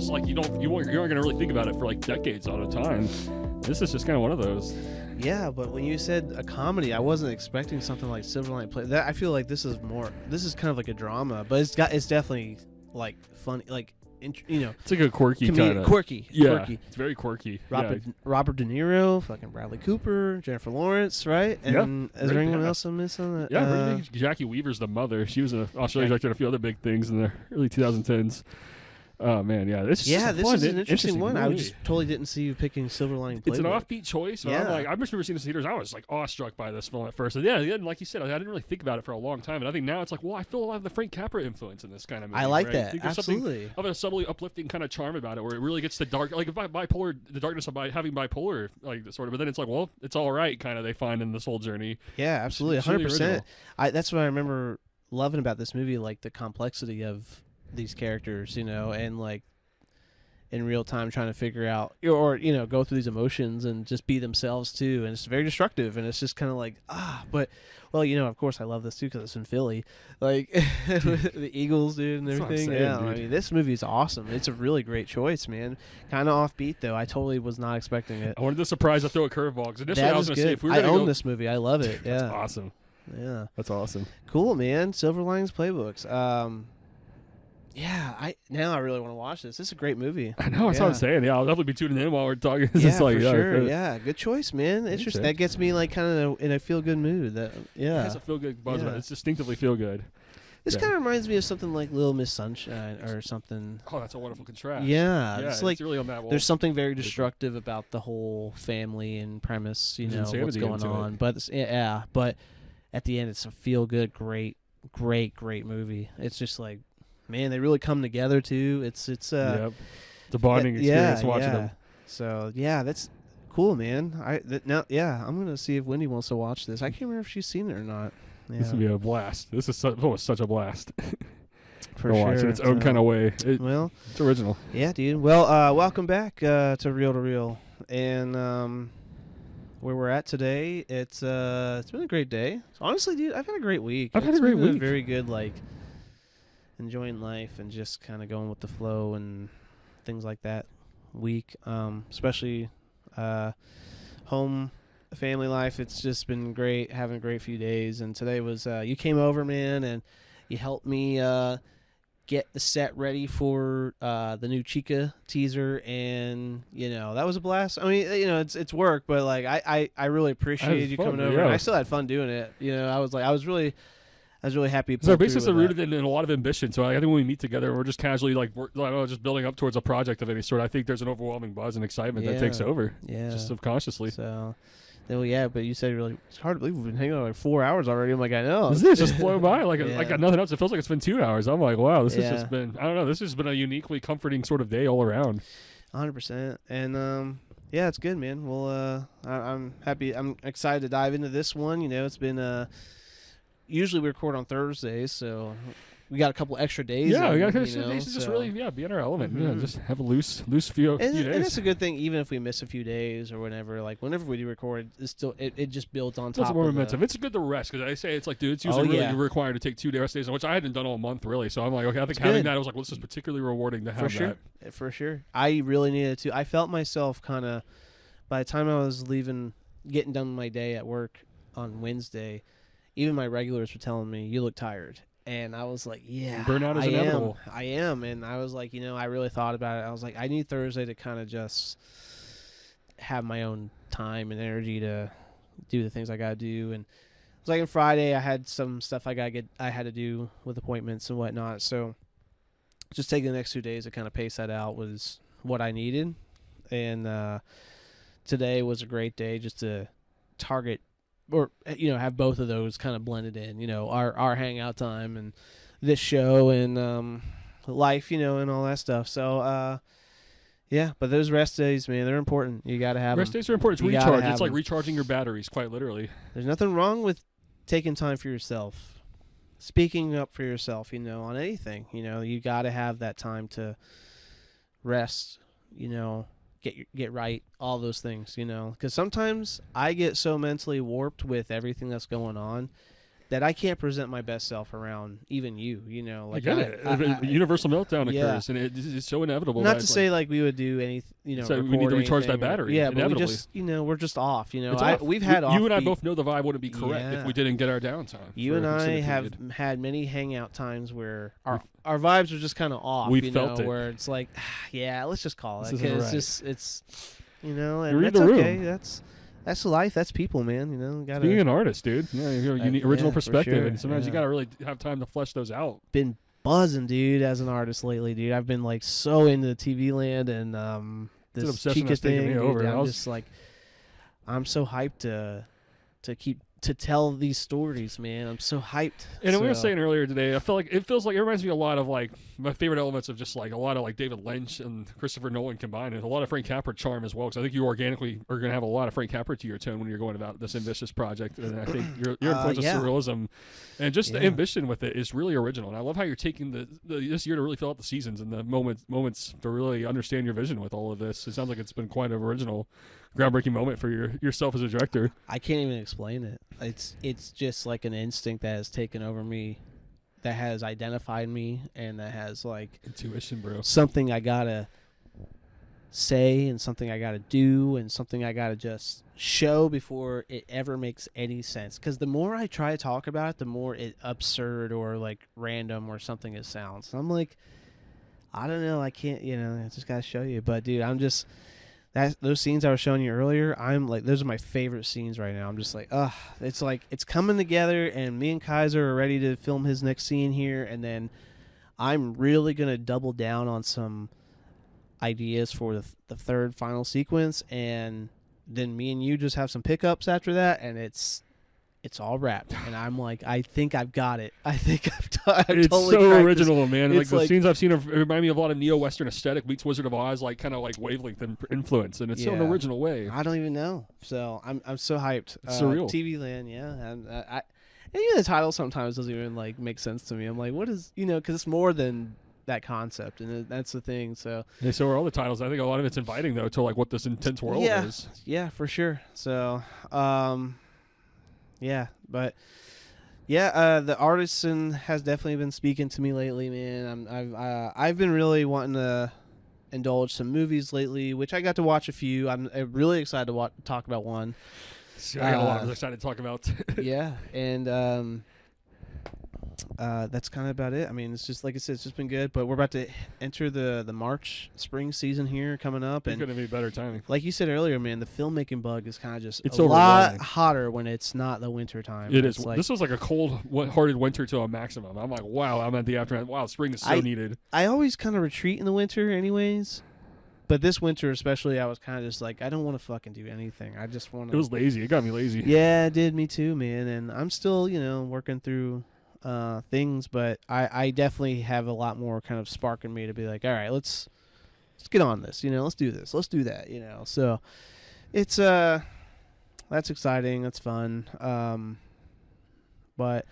Like you aren't gonna really think about it for like decades at a time. This is just kind of one of those. Yeah, but when you said a comedy, I wasn't expecting something like Silver Lining Playbook. That I feel like this is kind of like a drama, but it's definitely like funny, like it's like a quirky kind of quirky. It's very quirky. Robert De Niro, fucking Bradley Cooper, Jennifer Lawrence, right? And is there anyone else I'm missing? Yeah, Jackie Weaver's the mother. She was an Australian director, a few other big things in the early 2010s. Oh man, yeah, this is an interesting one. Movie. I just totally didn't see you picking Silver Lining Playbook. It's an offbeat choice. Yeah, I remember seeing this in theaters. I was like awestruck by this film at first. And yeah, like you said, I didn't really think about it for a long time. And I think now it's like, well, I feel a lot of the Frank Capra influence in this kind of movie. I like right? that. I think there's absolutely. Of a subtly uplifting kind of charm about it, where it really gets the dark, like bipolar, the darkness of having bipolar, like sort of. But then it's like, well, it's all right, kind of. They find in this whole journey. Yeah, absolutely, 100%. That's what I remember loving about this movie, like the complexity of these characters, and like. In real time trying to figure out or go through these emotions and just be themselves too, and it's very destructive, and it's just kind of like but well of course I love this too because it's in Philly, like the Eagles, dude, and everything. Dude. I mean, this movie is awesome. It's a really great choice, man. Kind of offbeat though. I totally was not expecting it. I wanted to surprise to throw a curveball because initially I was going to say if we were I own this movie. I love it. Yeah, that's awesome. Yeah, that's awesome. Cool, man. Silver Linings Playbooks. Yeah, I really want to watch this. This is a great movie. I know, that's what I'm saying. Yeah, I'll definitely be tuning in while we're talking. Yeah, for sure. Yeah, good choice, man. Interesting. That gets me like kind of in a feel good mood. It has a feel good buzz about it. It's distinctively feel good. This kind of reminds me of something like Little Miss Sunshine or something. Oh, that's a wonderful contrast. Yeah, it's like really on that wall. There's something very destructive about the whole family and premise. What's going on. But but at the end, it's a feel good, great movie. It's just like. Man, they really come together too. It's a bonding experience watching them. So that's cool, man. I'm gonna see if Wendy wants to watch this. I can't remember if she's seen it or not. Yeah. This would be a blast. This is such a blast. For sure, watch in its own kind of way. It's original. Yeah, dude. Well, welcome back to Reel to Reel, and where we're at today. It's been a great day. So honestly, dude, I've had a great week. I've had a great week. Very good, like. Enjoying life and just kind of going with the flow and things like that week, especially home family life. It's just been great, having a great few days. And today was you came over, man, and you helped me get the set ready for the new Chica teaser, and that was a blast. I mean, it's work, but like I really appreciated you coming over. And I still had fun doing it. I was really happy. Our basis are rooted in a lot of ambition. So I think when we meet together, we're just casually just building up towards a project of any sort. I think there's an overwhelming buzz and excitement that takes over. Yeah, just subconsciously. So, but you said it's hard to believe we've been hanging out like 4 hours already. I'm like, I know. This is just flown by like I got nothing else. It feels like it's been 2 hours. I'm like, wow, this has just been. I don't know. This has been a uniquely comforting sort of day all around. 100%. And yeah, it's good, man. Well, I'm happy. I'm excited to dive into this one. It's been usually we record on Thursdays, so we got a couple extra days. Yeah, we got extra days to just really be in our element. Mm-hmm. Yeah, just have a loose few days. And it's a good thing, even if we miss a few days or whenever. Like whenever we do record, it's still it just builds on top. It's more momentum. It's good to rest because I say it's like, dude, it's usually really required to take 2 rest days, which I hadn't done all month really. So I'm like, okay, I think having that, I was like, well, this is particularly rewarding to have that. For sure. I really needed to. I felt myself kind of by the time I was getting done my day at work on Wednesday. Even my regulars were telling me, you look tired. And I was like, yeah, burnout is inevitable. I am. And I was like, I really thought about it. I was like, I need Thursday to kind of just have my own time and energy to do the things I got to do. And it was like on Friday, I had some stuff I had to do with appointments and whatnot. So just taking the next 2 days to kind of pace that out was what I needed. And today was a great day just to target or have both of those kind of blended in, our hangout time and this show and life, and all that stuff. So but those rest days, man, they're important. You got to have rest days are important. It's recharge. It's like recharging your batteries, quite literally. There's nothing wrong with taking time for yourself, speaking up for yourself, on anything. You got to have that time to rest get right, all those things, because sometimes I get so mentally warped with everything that's going on that I can't present my best self around even you, I get it. Universal meltdown occurs, and it's so inevitable. Not to say like we would do anything, so we need to recharge that battery. Yeah, but we just, we're just off. We've had off. You and I both know the vibe wouldn't be correct if we didn't get our downtime. You and I have had many hangout times where our vibes are just kind of off. We felt it. Where it's like, let's just call it, because it's and you read that's the room. okay. That's life. That's people, man. Being an artist, dude. Yeah, you have a unique, original perspective, sure. and sometimes you gotta really have time to flesh those out. Been buzzing, dude, as an artist lately, dude. I've been like so into TV land and this Chica thing. Dude, I'm just like, I'm so hyped to tell these stories, man. I'm so hyped. And we were saying earlier today, I feel like it feels like it reminds me a lot of like my favorite elements of just like a lot of like David Lynch and Christopher Nolan combined, and a lot of Frank Capra charm as well. Because I think you organically are going to have a lot of Frank Capra to your tone when you're going about this ambitious project. And I think your influence of surrealism and just the ambition with it is really original. And I love how you're taking this year to really fill out the seasons and the moments to really understand your vision with all of this. It sounds like it's been quite an original, groundbreaking moment for yourself as a director. I can't even explain it. It's just like an instinct that has taken over me, that has identified me, and that has like intuition, bro. Something I gotta say, and something I gotta do, and something I gotta just show before it ever makes any sense. Because the more I try to talk about it, the more absurd or like random or something it sounds. I'm like, I don't know. I can't. I just gotta show you. But dude, I'm just. Those scenes I was showing you earlier, I'm like, those are my favorite scenes right now. I'm just like, it's like it's coming together, and me and Kaiser are ready to film his next scene here, and then I'm really gonna double down on some ideas for the third final sequence, and then me and you just have some pickups after that, and it's all wrapped. And I'm like, I think I've got it. I think I've it's totally so original, man. Like the like, scenes I've seen remind me of a lot of neo-Western aesthetic meets Wizard of Oz, like kind of like wavelength and influence, and it's so an original way. I don't even know. So I'm so hyped. It's surreal. TV land, and even the title sometimes doesn't even like make sense to me. I'm like, what is because it's more than that concept, and that's the thing. So so are all the titles. I think a lot of it's inviting though to like what this intense world is. Yeah, for sure. So the artisan has definitely been speaking to me lately, man. I've been really wanting to indulge some movies lately, which I got to watch a few. I'm really excited to talk about one. So I got a lot I'm excited to talk about. And that's kind of about it. I mean, it's just like I said, it's just been good. But we're about to enter the March spring season here coming up, and it's going to be better timing. Like you said earlier, man, the filmmaking bug is kind of just it's a lot hotter when it's not the winter time. It is. This was like a cold-hearted winter to a maximum. I'm like, wow, I'm at the aftermath. Wow, spring is so needed. I always kind of retreat in the winter, anyways. But this winter especially, I was kind of just like, I don't want to fucking do anything. I just want to. It was lazy. It got me lazy. Yeah, it did me too, man. And I'm still, working through things, but I definitely have a lot more kind of spark in me to be like, all right, let's get on this, let's do this, let's do that, so it's that's exciting, that's fun. But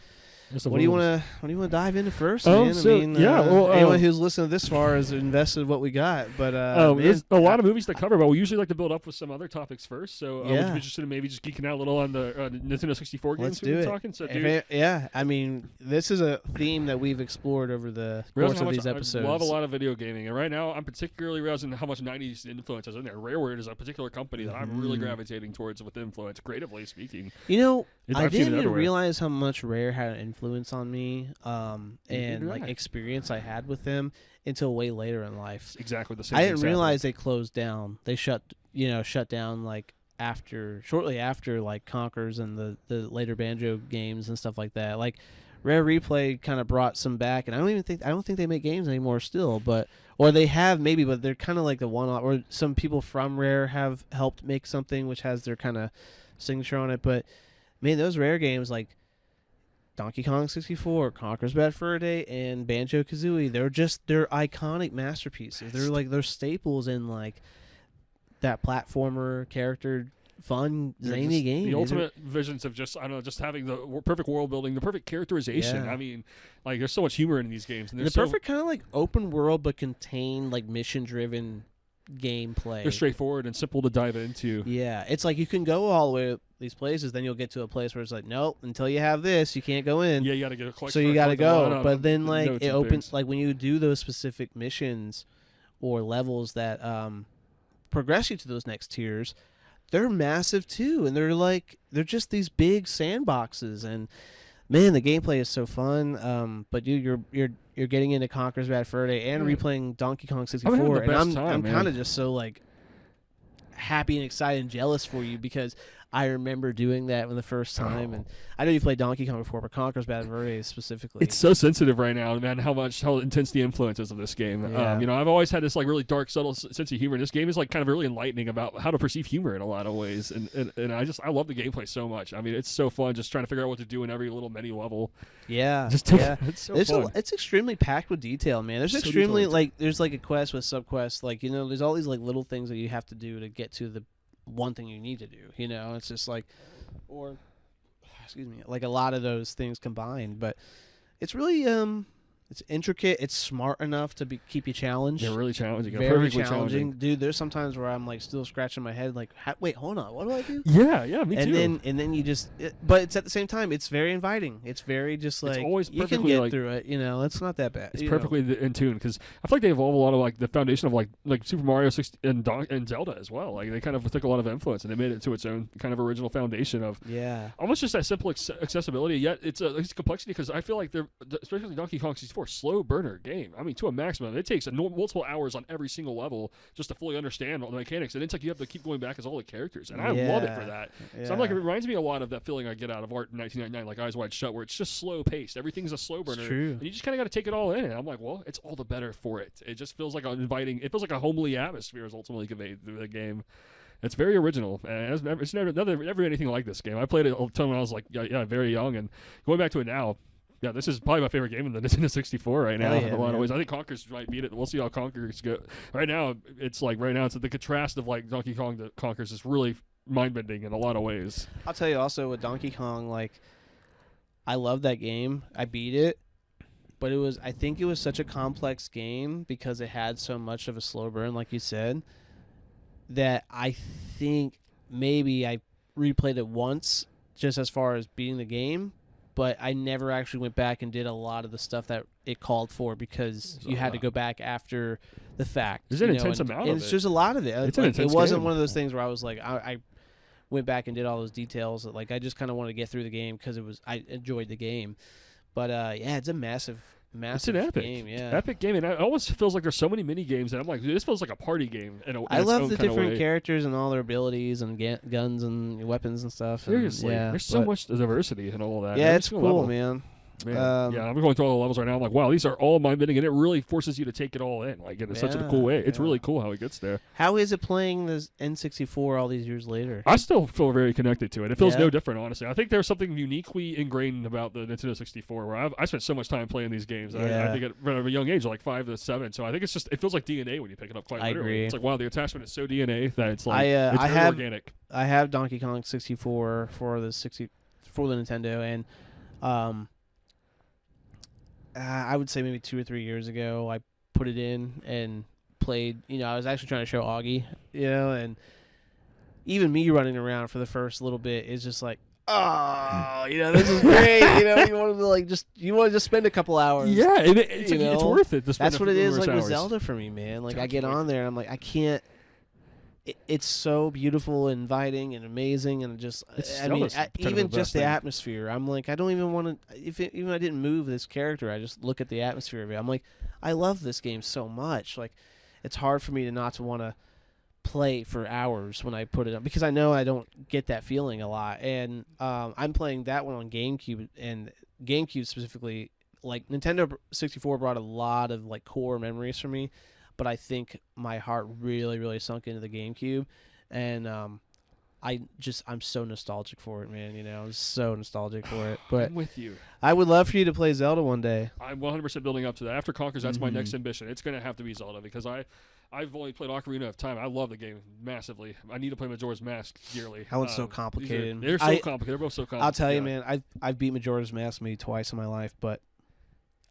what do you want to dive into first, man? Anyone who's listened this far has invested what we got, but there's a lot of movies to cover, but we usually like to build up with some other topics first. So would you be interested in maybe just geeking out a little on the Nintendo 64 games we've been talking? So, I mean, this is a theme that we've explored over the course of these episodes. I love a lot of video gaming, and right now I'm particularly realizing how much 90s influence is in there. Rareware is a particuar company that I'm really gravitating towards with influence, creatively speaking. I didn't even realize how much Rare had an influence on me, and like experience I had with them until way later in life. It's exactly the same. I didn't realize they closed down. They shut down like shortly after like Conkers and the later Banjo games and stuff like that. Like Rare Replay kind of brought some back, and I don't think they make games anymore still, or they have maybe, but they're kind of like the one-off, or some people from Rare have helped make something which has their kind of signature on it. But man, those Rare games like Donkey Kong 64, Conker's Bad Fur Day, and Banjo-Kazooie, they're iconic masterpieces. They're staples in like that platformer character fun zany game. The ultimate visions of just having the perfect world building, the perfect characterization. Yeah. I mean, like there's so much humor in these games, and the perfect kind of like open world but contained like mission driven gameplay. They're straightforward and simple to dive into. Yeah, it's like you can go all the way to these places, then you'll get to a place where it's like, nope, until you have this, you can't go in. Yeah, you got to get a collect. So you got to go. But then like notes it and opens things. like when you do those specific missions or levels that progress you to those next tiers, they're massive too, and they're just these big sandboxes, and man, the gameplay is so fun. But dude, you're getting into Conker's Bad Fur Day and replaying Donkey Kong 64, having the and best time, I'm man. kind of just so like happy and excited and jealous for you because I remember doing that the first time, and I know you played Donkey Kong before, but Conker's Bad Fur Day specifically. It's so sensitive right now, man. How intense the influence is of this game. Yeah. I've always had this like really dark, subtle sense of humor. This game is like kind of really enlightening about how to perceive humor in a lot of ways, and I love the gameplay so much. I mean, it's so fun just trying to figure out what to do in every little menu level. Yeah, Yeah, it's so fun. It's extremely packed with detail, man. There's So extremely detailed. there's like a quest with subquests, like there's all these like little things that you have to do to get to the one thing you need to do. It's just like, or excuse me, like a lot of those things combined. But it's really it's intricate. It's smart enough to keep you challenged. They're really challenging. Very Perfectly challenging, dude. There's sometimes where I'm like still scratching my head, like, wait, hold on, what do I do? Yeah, me too. And then you just, but it's at the same time, it's very inviting. It's very just like always you can perfectly, get like- through it. It's not that bad. It's perfectly in tune because I feel like they evolve a lot of like the foundation of like Super Mario 60 and Zelda as well. Like they kind of took a lot of influence and they made it to its own kind of original foundation of Yeah. almost just that simple accessibility. Yet it's complexity because I feel like they're especially Donkey Kong 64 slow burner game. I mean, to a maximum, it takes multiple hours on every single level just to fully understand all the mechanics, and it's like you have to keep going back as all the characters, and I love it for that. Yeah. So I'm like, it reminds me a lot of that feeling I get out of Art in 1999, like Eyes Wide Shut, where it's just slow paced. Everything's a slow burner, true. and you just kind of got to take it all in. And I'm like, well, it's all the better for it. It just feels like an inviting. It feels like a homely atmosphere is ultimately conveyed through the game. It's very original, and it's never been anything like this game. I played it a ton when I was like, very young, and going back to it now. Yeah, this is probably my favorite game in the Nintendo 64 right now. Yeah, in a lot man. of ways, I think Conker's might beat it. We'll see how Conker's go. Right now, it's the contrast of like Donkey Kong to Conker's is really mind bending in a lot of ways. I'll tell you also with Donkey Kong, like, I love that game. I beat it, but I think it was such a complex game because it had so much of a slow burn, like you said, that I think maybe I replayed it once just as far as beating the game. But I never actually went back and did a lot of the stuff that it called for because you had to go back after the fact. There's an intense amount of it's it. just a lot of it. It's an intense it wasn't game. one of those things where I was like, I went back and did all those details. That, like, I just kind of wanted to get through the game because I enjoyed the game. But yeah, it's a massive It's an epic, game. Yeah, epic game, and it almost feels like there's so many mini games, and I'm like, dude, this feels like a party game. I love the kind of different way. characters and all their abilities and guns and weapons and stuff. And, Seriously, yeah, there's so much diversity and all that. Yeah, Every it's single cool, level. man. Man, yeah, I'm going through all the levels right now. I'm like, wow, these are all mind-bending, and it really forces you to take it all in, like in such a cool way. It's really cool how it gets there. How is it playing this N64 all these years later? I still feel very connected to it. It feels Yeah. no different, honestly. I think there's something uniquely ingrained about the Nintendo 64 where I spent so much time playing these games. Yeah. I think at a young age, like 5 to 7. So I think it feels like DNA when you pick it up quite I literally. agree. It's like, wow, the attachment is so DNA that it's like, it's I very have organic. I have Donkey Kong 64 for the Nintendo, and I would say maybe 2 or 3 years ago I put it in and played. I was actually trying to show Augie, and even me running around for the first little bit is just like, oh, this is great. You want to just spend a couple hours. Yeah, it's worth it. That's what it is, like with hours. Zelda for me, man. Like I get Totally. on there and I'm like, I can't. It's so beautiful, and inviting, and amazing, and just Zelda's kind of even the just best the thing. atmosphere. I'm like, I don't even want to. Even I didn't move this character, I just look at the atmosphere of it. I'm like, I love this game so much. Like, it's hard for me to not to want to play for hours when I put it on because I know I don't get that feeling a lot. And I'm playing that one on GameCube, and GameCube specifically. Like Nintendo 64 brought a lot of like core memories for me. But I think my heart really, really sunk into the GameCube, and I'm so nostalgic for it, man. I'm so nostalgic for it. But I'm with you. I would love for you to play Zelda one day. I'm 100% building up to that. After Conker's, that's my next ambition. It's going to have to be Zelda because I've only played Ocarina of Time. I love the game massively. I need to play Majora's Mask dearly. That one's so complicated. They're so complicated. They're both so complicated. I'll tell you, man. I've beat Majora's Mask maybe twice in my life, but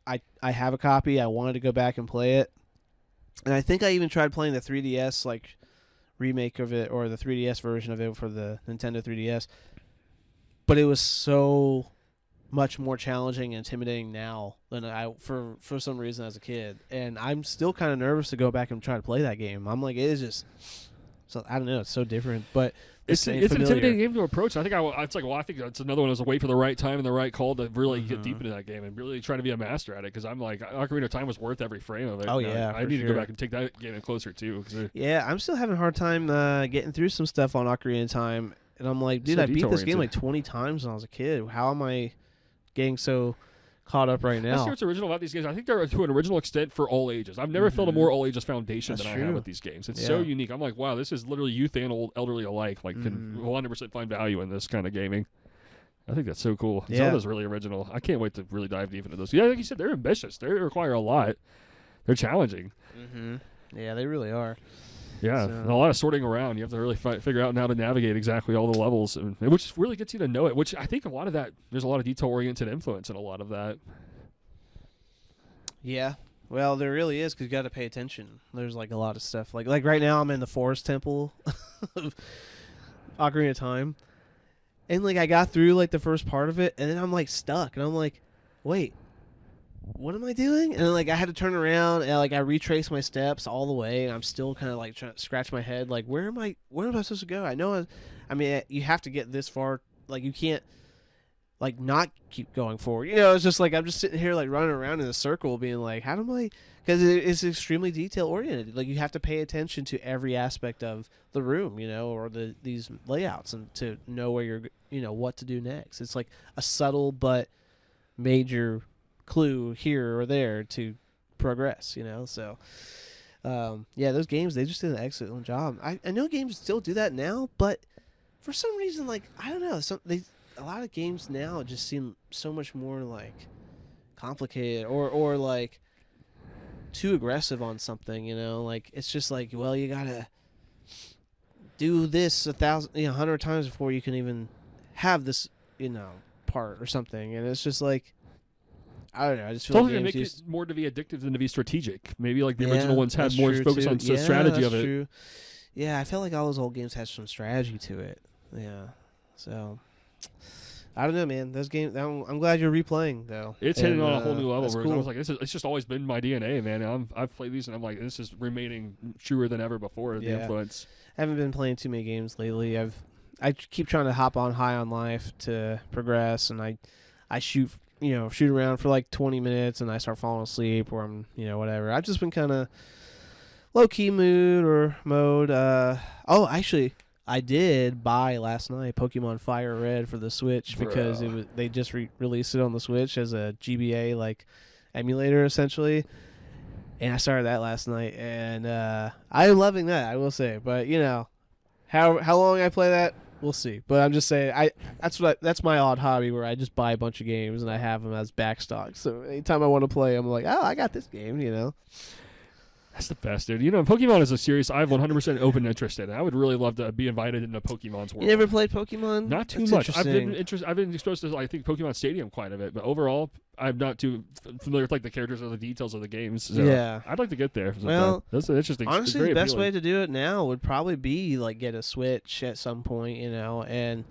I have a copy. I wanted to go back and play it. And I think I even tried playing the 3DS like remake of it, or the 3DS version of it for the Nintendo 3DS. But it was so much more challenging and intimidating now than I for some reason as a kid. And I'm still kind of nervous to go back and try to play that game. I'm like, it is just so, I don't know, it's so different, but it's an intimidating game to approach. I think it's like, well, I think that's another one. Is to wait for the right time and the right call to really get deep into that game and really try to be a master at it. Because I'm like, Ocarina of Time was worth every frame of it. Oh yeah, I need to go back and take that game in closer too. Yeah, I'm still having a hard time getting through some stuff on Ocarina of Time, and I'm like, dude, I beat this game like 20 times when I was a kid. How am I getting so caught up right now? That's what's original about these games. I think they're to an original extent for all ages. I've never felt a more all ages foundation than I have with these games. It's so unique. I'm like, wow, this is literally youth and elderly alike. Like, can 100% find value in this kind of gaming. I think that's so cool. Yeah. Zelda's really original. I can't wait to really dive deep into those. Yeah, like you said, they're ambitious. They require a lot. They're challenging. Yeah, they really are. Yeah, and a lot of sorting around. You have to really figure out how to navigate exactly all the levels, which really gets you to know it, which I think a lot of that, there's a lot of detail-oriented influence in a lot of that. Yeah, well, there really is, because you got to pay attention. There's like a lot of stuff. Like right now I'm in the Forest Temple of Ocarina of Time, and like I got through like the first part of it, and then I'm like stuck, and I'm like, wait, what am I doing? And then, like, I had to turn around and like I retraced my steps all the way, and I'm still kind of like trying to scratch my head, like where am I supposed to go? I mean, you have to get this far. Like, you can't like not keep going forward. You know, it's just like I'm just sitting here like running around in a circle, being like, how do I? Because it's extremely detail oriented. Like, you have to pay attention to every aspect of the room, you know, or these layouts, and to know where what to do next. It's like a subtle but major clue here or there to progress, you know. So yeah, those games, they just did an excellent job. I know games still do that now, but for some reason, like, I don't know, a lot of games now just seem so much more like complicated or like too aggressive on something, you know. Like, it's just like, well, you gotta do this 100 times before you can even have this, part or something. And it's just like, I don't know. I just feel like make it more to be addictive than to be strategic. Maybe like the original ones had more focus on the strategy of it. True. Yeah, I felt like all those old games had some strategy to it. Yeah. So, I don't know, man. Those games, I'm glad you're replaying, though. It's hitting on a whole new level. Cool. I was like, it's just always been my DNA, man. I've played these, and I'm like, this is remaining truer than ever before, the influence. I haven't been playing too many games lately. I keep trying to hop on High on Life to progress, and I shoot around for like 20 minutes, and I start falling asleep, or I'm, whatever. I've just been kind of low-key mode. Actually, I did buy last night Pokemon Fire Red for the Switch, because they just released it on the Switch as a GBA like emulator essentially, and I started that last night, and I'm loving that, I will say. But how long I play that, we'll see. But I'm just saying, that's my odd hobby, where I just buy a bunch of games and I have them as backstock. So anytime I want to play, I'm like, oh, I got this game, That's the best, dude. Pokemon is a series I have 100% open interest in. I would really love to be invited into Pokemon's world. You never played Pokemon? Not too much. I've been exposed to, I think, Pokemon Stadium quite a bit, but overall, I'm not too familiar with like the characters or the details of the games. So yeah, I'd like to get there. Well, that's an interesting. Honestly, the best way to do it now would probably be like get a Switch at some point, and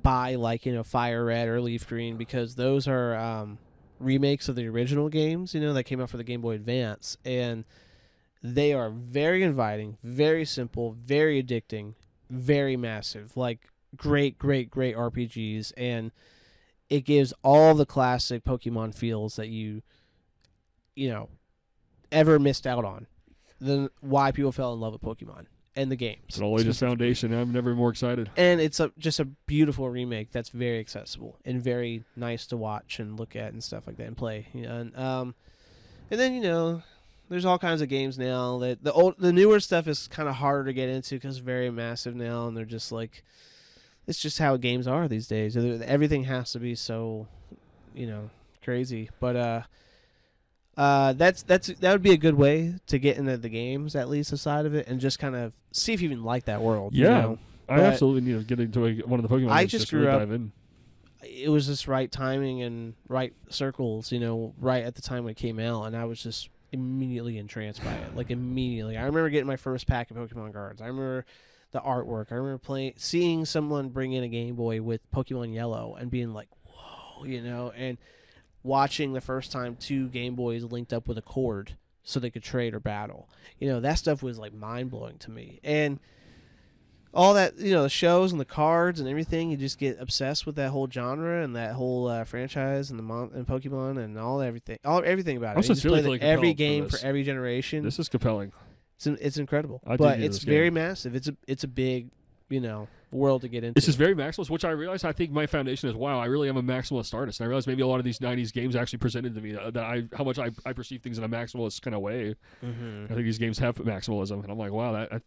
buy like Fire Red or Leaf Green, because those are remakes of the original games, that came out for the Game Boy Advance, and they are very inviting, very simple, very addicting, very massive, like great RPGs, and it gives all the classic Pokemon feels that you ever missed out on. Then why people fell in love with Pokemon and the games. It's an all ages foundation. I'm never more excited. And it's just a beautiful remake that's very accessible and very nice to watch and look at and stuff like that and play. And then there's all kinds of games now that the newer stuff is kind of harder to get into because it's very massive now, and they're just like, it's just how games are these days. Everything has to be so, crazy. But that would be a good way to get into the games, at least, aside of it, and just kind of see if you even like that world. Yeah, I absolutely need to get into one of the Pokemon. I just grew up. Dive in. It was just right timing and right circles, right at the time when it came out, and I was just immediately entranced by it. Like immediately. I remember getting my first pack of Pokemon cards. I remember the artwork. I remember seeing someone bring in a Game Boy with Pokemon Yellow and being like, whoa, and watching the first time 2 Game Boys linked up with a cord so they could trade or battle. That stuff was like mind-blowing to me. And all that, the shows and the cards and everything, you just get obsessed with that whole genre and that whole franchise and and Pokemon and everything about it. I'm You just sincerely play feeling every compelled game for for every generation. This is compelling. It's incredible, I but dig it's this very game. massive. It's a big, world to get into. This is very maximalist, which I realize I think my foundation is, wow, I really am a maximalist artist. And I realize maybe a lot of these 90s games actually presented to me how much I perceive things in a maximalist kind of way. Mm-hmm. I think these games have maximalism. And I'm like, wow, I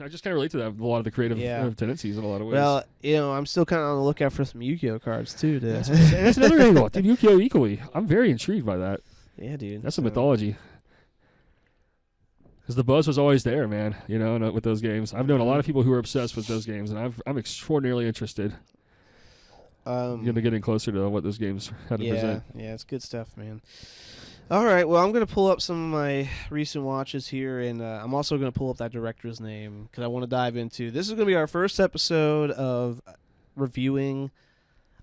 just kind of relate to that, a lot of the creative tendencies in a lot of ways. Well, I'm still kind of on the lookout for some Yu-Gi-Oh cards, too. That's another angle. Dude, Yu-Gi-Oh! Equally. I'm very intrigued by that. Yeah, dude. That's a mythology. Because the buzz was always there, man, with those games. I've known a lot of people who are obsessed with those games, and I'm extraordinarily interested in getting closer to what those games had to present. Yeah, it's good stuff, man. All right, well, I'm going to pull up some of my recent watches here, and I'm also going to pull up that director's name because I want to dive into. This is going to be our first episode of reviewing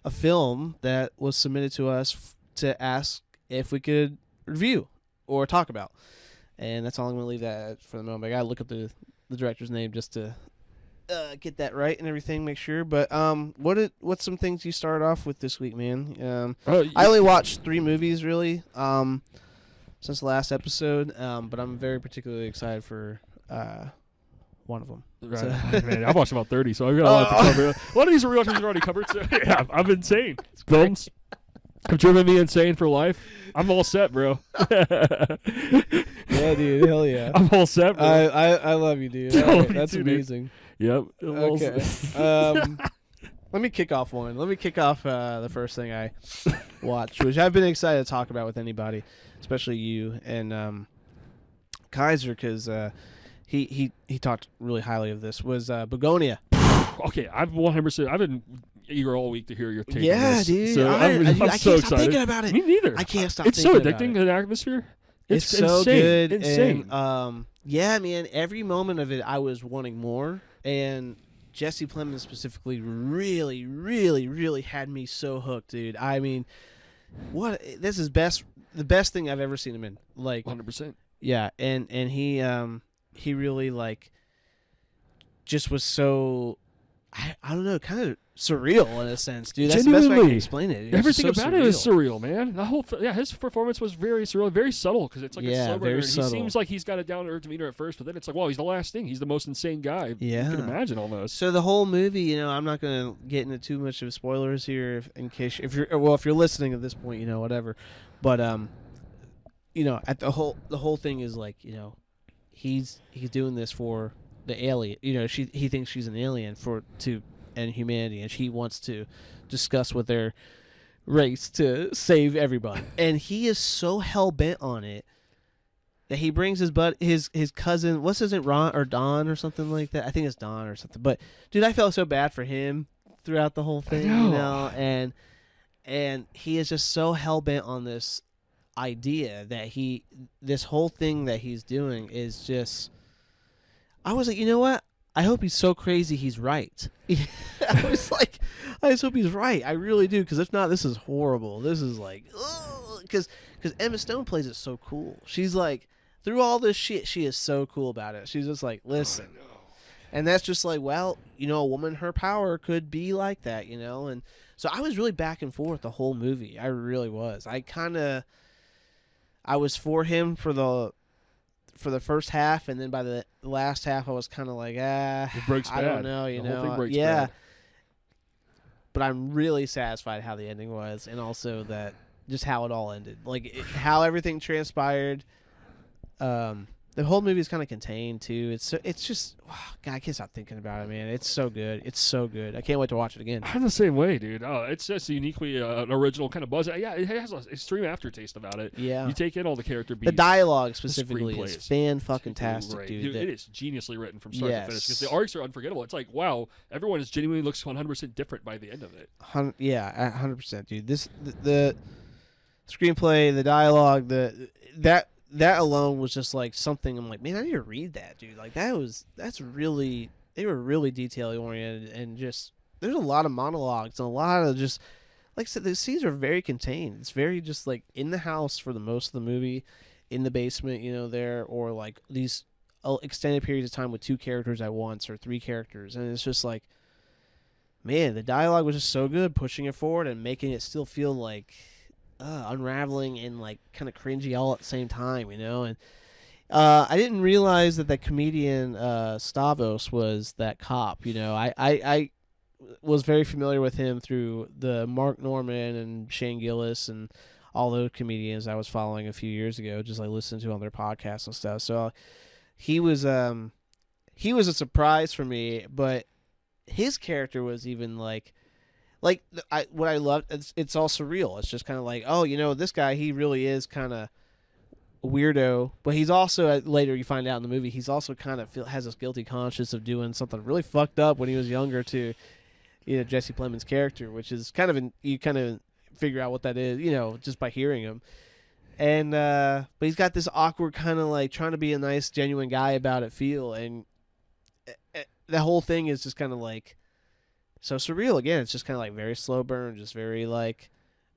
a film that was submitted to us to ask if we could review or talk about. And that's all I'm going to leave that for the moment. I got to look up the director's name just to get that right and everything, make sure. But what's some things you started off with this week, man? I only watched 3 movies, really, since the last episode. But I'm very particularly excited for one of them. Right. So Man, I've watched about 30, so I've got a lot to cover. A lot of these are rewatches we've already covered, so yeah, I'm insane. Films have driven me insane for life. I'm all set, bro. Yeah, dude. Hell yeah. I'm all set, bro. I love you, dude. Right, that's too, amazing. Dude. Yep. Okay. Let me kick off one. Let me kick off the first thing I watched, which I've been excited to talk about with anybody, especially you and Kaiser, because he talked really highly of this. Was Bugonia. Okay, I've 100%. I've been eager all week to hear your take on this. Dude. So I I'm can't so stop excited. thinking about it. Me neither. I can't stop It's thinking so about addicting, it. the atmosphere. It's insane. so good. Insane. And, yeah, man, every moment of it I was wanting more. And Jesse Plemons specifically really, really, really had me so hooked, dude. I mean, this is the best thing I've ever seen him in. Like 100%. Yeah, and he really like just was so I don't know, kind of surreal in a sense, dude. That's the best way I can explain it. Everything so about surreal. it is surreal, man. The whole his performance was very surreal, very subtle because it's like a slow burner. very He subtle. seems like he's got a down to earth demeanor at first, but then it's like, well, he's the last thing. He's the most insane guy you can imagine almost. So the whole movie, I'm not going to get into too much of spoilers here, if you're listening at this point, whatever. But at the whole thing is like, he's doing this for the alien. He thinks she's an alien and humanity, and he wants to discuss with their race to save everybody. And he is so hell bent on it that he brings his cousin, what's his name, Ron or Don or something like that. I think it's Don or something. But dude, I felt so bad for him throughout the whole thing, and he is just so hell bent on this idea that this whole thing that he's doing is just. I was like, you know what? I hope he's so crazy he's right. I was like, I just hope he's right. I really do, because if not, this is horrible. This is like, because Emma Stone plays it so cool. She's like, through all this shit, she is so cool about it. She's just like, listen. And that's just like, well, a woman, her power could be like that, And so I was really back and forth the whole movie. I really was. I was for him for the first half, and then by the last half, I was kind of like, I don't know, The whole thing breaks bad. But I'm really satisfied how the ending was, and also that just how it all ended, like how everything transpired. The whole movie is kind of contained too. It's just, God, I can't stop thinking about it, man. It's so good. It's so good. I can't wait to watch it again. I'm the same way, dude. It's just uniquely an original kind of buzz. Yeah, it has an extreme aftertaste about it. Yeah. You take in all the character beats. The dialogue specifically is fan-fucking-tastic, fan-fucking-tastic, dude. It is geniusly written from start to finish because the arcs are unforgettable. It's like, wow, everyone genuinely looks 100% different by the end of it. 100%, dude. The screenplay, the dialogue, that alone was just like something. I'm like, man, I need to read that, dude. Like they were really detail oriented, and just there's a lot of monologues and a lot of just like I said, the scenes are very contained. It's very just like in the house for the most of the movie, in the basement, there, or like these extended periods of time with 2 characters at once or 3 characters, and it's just like, man, the dialogue was just so good, pushing it forward and making it still feel like unraveling and like kind of cringy all at the same time, and I didn't realize that comedian Stavros was that cop. I was very familiar with him through the Mark Norman and Shane Gillis and all those comedians I was following a few years ago, just like listening to on their podcasts and stuff. So he was a surprise for me, but his character was even what I loved. It's all surreal. It's just kind of like, this guy, he really is kind of a weirdo, but he's also later you find out in the movie he's also kind of has this guilty conscience of doing something really fucked up when he was younger to, Jesse Plemons' character, which is you kind of figure out what that is, just by hearing him. And but he's got this awkward kind of like trying to be a nice, genuine guy about it feel, and the whole thing is just kind of like so surreal. Again, it's just kind of like very slow burn, just very like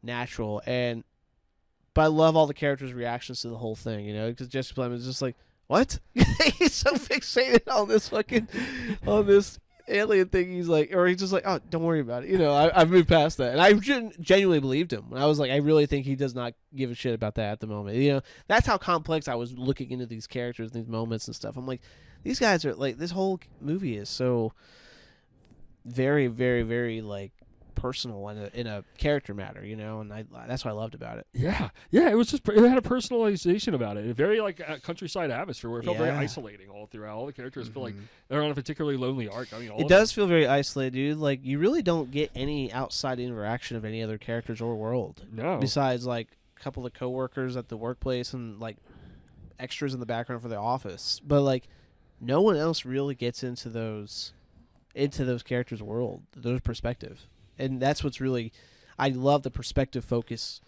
natural. But I love all the characters' reactions to the whole thing, because Jesse Plemons is just like, what? He's so fixated on this alien thing. He's like, or he's just like, oh, don't worry about it. I've moved past that, and I genuinely believed him. I was like, I really think he does not give a shit about that at the moment. That's how complex I was looking into these characters, these moments and stuff. I'm like, these guys are like, this whole movie is so very, very, very like personal in a character matter, and that's what I loved about it. Yeah, it was just it had a personalization about it, a very like countryside atmosphere where it felt very isolating all throughout. All the characters feel like they're on a particularly lonely arc. I mean, it does feel very isolated, dude. Like you really don't get any outside interaction of any other characters or world. No, besides like a couple of coworkers at the workplace and like extras in the background for the office, but like no one else really gets into those characters' world, their perspective. And that's what's really, I love the perspective focus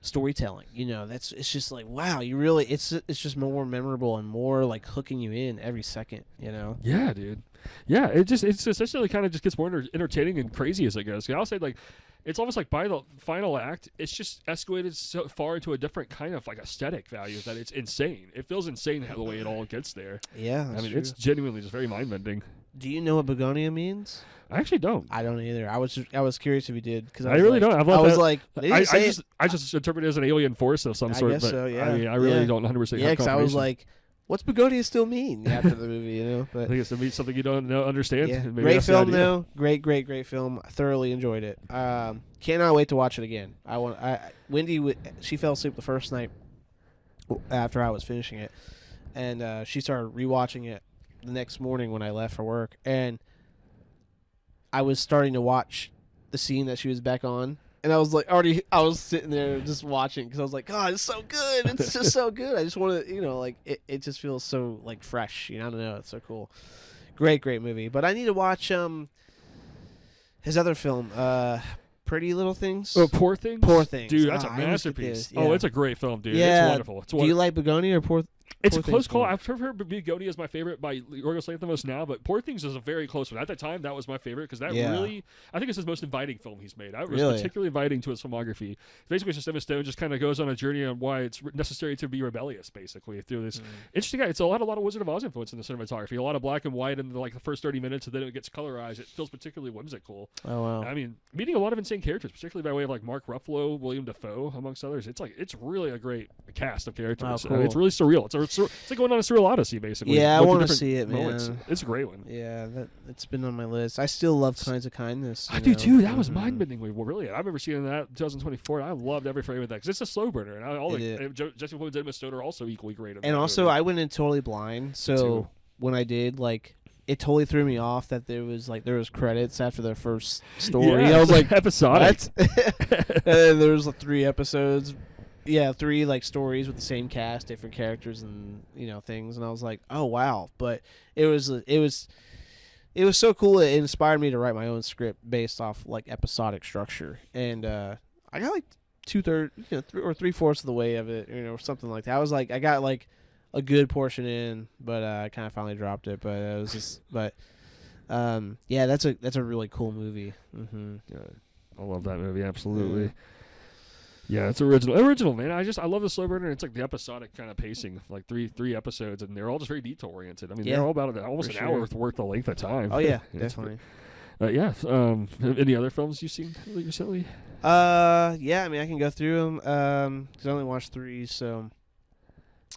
storytelling. It's just like, wow, it's just more memorable and more like hooking you in every second. Yeah, dude. Yeah, it's essentially kind of just gets more entertaining and crazy as it goes. I'll say like, it's almost like by the final act, it's just escalated so far into a different kind of like aesthetic value that it's insane. It feels insane the way it all gets there. Yeah, I mean, it's genuinely just very mind bending. Do you know what Bugonia means? I actually don't. I don't either. I was curious if you did because I really don't. I just interpret it as an alien force of some sort. I guess so. Yeah. I mean, I really don't 100%. Yeah, because I was like, what's Bugonia still mean after the movie? But I think it's something you don't understand. Yeah. Great film though. Great film. I thoroughly enjoyed it. Cannot wait to watch it again. Wendy, she fell asleep the first night after I was finishing it, and she started rewatching it the next morning when I left for work, and I was starting to watch the scene that she was back on, and I was like, I was sitting there just watching because I was like, God, it's so good. It's just so good. I just want to, like it just feels so like fresh. I don't know. It's so cool. Great movie. But I need to watch his other film, Pretty Little Things. Oh, Poor Things. Dude, that's a masterpiece. Yeah. Oh, it's a great film, dude. Yeah. It's wonderful. Do you like Bugonia or Poor? It's a close call. I've heard Bugonia is my favorite by Yorgos Lanthimos now, but Poor Things is a very close one. At the time, that was my favorite because really, I think it's his most inviting film he's made. It was particularly inviting to his filmography. Basically, it's just Emma Stone just kind of goes on a journey on why it's necessary to be rebellious, basically, through this interesting guy. It's a lot of Wizard of Oz influence in the cinematography. A lot of black and white in the first 30 minutes, and then it gets colorized. It feels particularly whimsical. Oh, wow. I mean, meeting a lot of insane characters, particularly by way of like Mark Ruffalo, William Dafoe, amongst others. It's really a great cast of characters. Oh, cool. It's really surreal. It's like going on a surreal odyssey, basically. Yeah, I want to see it, man. Moments. It's a great one. Yeah, it's been on my list. I still love Kinds of Kindness. I do too. That was mind-bendingly really. I remember seeing that in 2024. And I loved every frame of that because it's a slow burner, and Jesse Plemons and Emma Stone are also equally great. And also, I went in totally blind, so when I did, like, it totally threw me off that there was credits after the first story. Yeah, I was like, episodic. What? And then there was 3 episodes. Yeah, 3 like stories with the same cast, different characters, and things. And I was like, oh wow! But it was so cool. It inspired me to write my own script based off like episodic structure. And I got like 2/3, or 3/4 of the way of it, or something like that. I was like, I got like a good portion in, but I kind of finally dropped it. But it was just, yeah, that's a really cool movie. Mm-hmm. Yeah, I love that movie, absolutely. Yeah, it's original, man. I love the slow burner. It's like the episodic kind of pacing, like three episodes, and they're all just very detail oriented. I mean, they're all about almost an hour worth of length of time. Oh yeah, definitely. Yeah. Any other films you've seen recently? Yeah. I mean, I can go through them. 'Cause I only watched 3. So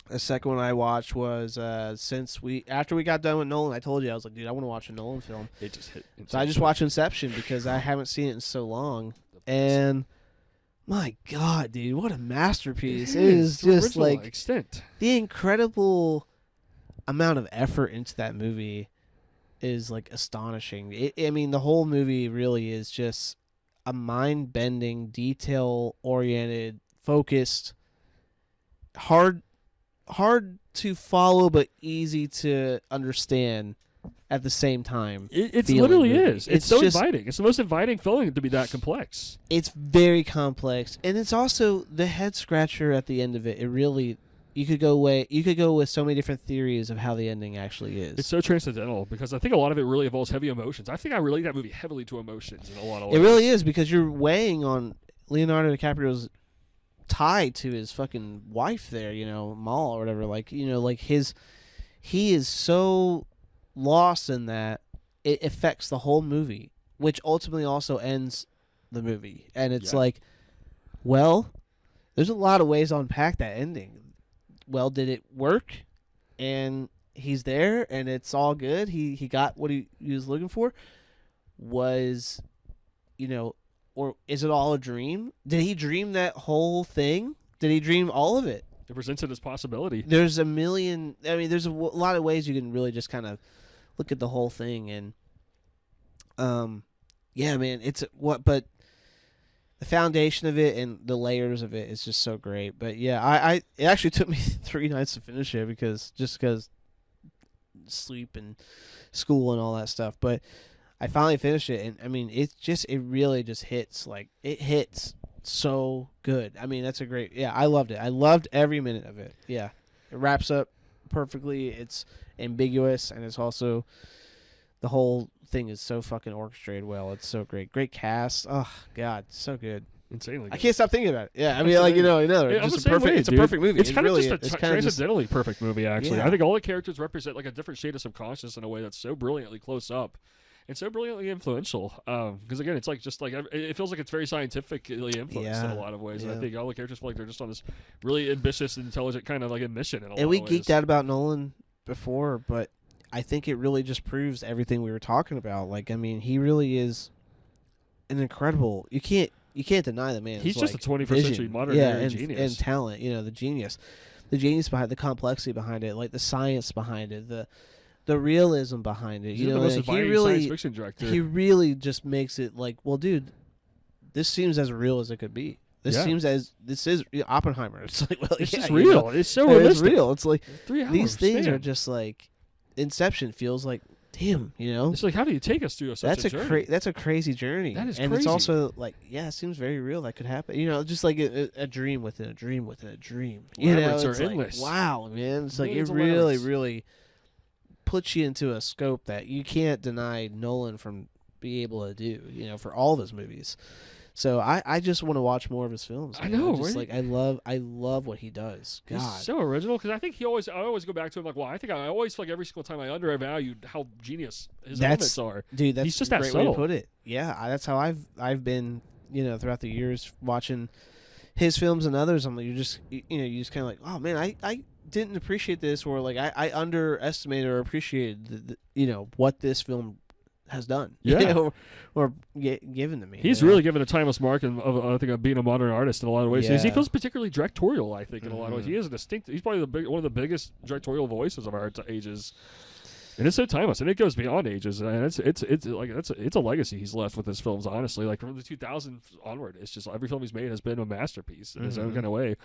the second one I watched was after we got done with Nolan. I told you I was like, dude, I want to watch a Nolan film. It just hit. So I just watched Inception because I haven't seen it in so long, and my God, dude, what a masterpiece! It is just like extent. The incredible amount of effort into that movie is like astonishing. I mean, the whole movie really is just a mind-bending, detail-oriented, focused, hard to follow but easy to understand at the same time. It literally is. It's so inviting. It's the most inviting feeling to be that complex. It's very complex, and it's also the head scratcher at the end of it. It really, you could go with so many different theories of how the ending actually is. It's so transcendental because I think a lot of it really involves heavy emotions. I think I relate that movie heavily to emotions in a lot of ways. It really is, because you're weighing on Leonardo DiCaprio's tie to his fucking wife there, Mal or whatever. Like, he is so lost in that it affects the whole movie, which ultimately also ends the movie. And it's like, well, there's a lot of ways to unpack that ending. Well, did it work? And he's there, and it's all good. He got what he was looking for. Was, or is it all a dream? Did he dream that whole thing? Did he dream all of it? It presents it as possibility. There's there's a lot of ways you can really just kind of look at the whole thing, and yeah, man, but the foundation of it and the layers of it is just so great. But yeah, it actually took me 3 nights to finish it because sleep and school and all that stuff. But I finally finished it, and I mean, it really just hits, like, it hits so good. I mean, that's a great, I loved it. I loved every minute of it. Yeah, it wraps up perfectly. It's ambiguous, and it's also, the whole thing is so fucking orchestrated well. It's so great. Great cast. Oh God, so good. Insanely good. I can't stop thinking about it. Yeah, I mean, like, it's a perfect movie. It's kind of just a transcendentally perfect movie, actually. I think all the characters represent like a different shade of subconscious in a way that's so brilliantly close up and so brilliantly influential. Because again, it's like it feels like it's very scientifically influenced in a lot of ways. And I think all the characters feel like they're just on this really ambitious, intelligent kind of like a mission in a lot of ways. And we geeked out about Nolan before, but I think it really just proves everything we were talking about. Like, I mean, he really is an incredible. You can't deny the man. He's just a 21st century modern era genius and talent. The genius behind the complexity behind it, like the science behind it, the realism behind it. He's the most inviting science fiction director. He really just makes it like, well, dude, this seems as real as it could be. This is Oppenheimer. It's like, well, it's just real. It's so realistic. It's real. It's like 3 hours, these things are just like Inception feels like. Damn, It's like, how do you take us through such a journey? That's a crazy journey. That is and crazy. It's also like, it seems very real. That could happen. Just like a dream within a dream within a dream. It's like, endless. Wow, man. It's like, it Millions really puts you into a scope that you can't deny Nolan from being able to do, for all of his movies. So I just want to watch more of his films. Man. I know, just like I love what he does. God, he's so original, because I think I always go back to him like, well, I think I always feel like every single time I undervalued how genius his elements are. Dude, that's he's just a that great subtle. way to put it. Yeah, that's how I've been, throughout the years watching his films and others. I'm like, you just kind of like, oh man, I didn't appreciate this, or like I underestimated or appreciated what this film has done, or given to me. He's really given a timeless mark I think of being a modern artist in a lot of ways. Yeah. He feels particularly directorial, I think, in a lot of ways. He is he's probably one of the biggest directorial voices of our ages. And it's so timeless, and it goes beyond ages, and it's a legacy he's left with his films. Honestly, like from the 2000s onward, it's just every film he's made has been a masterpiece in his own kind of way.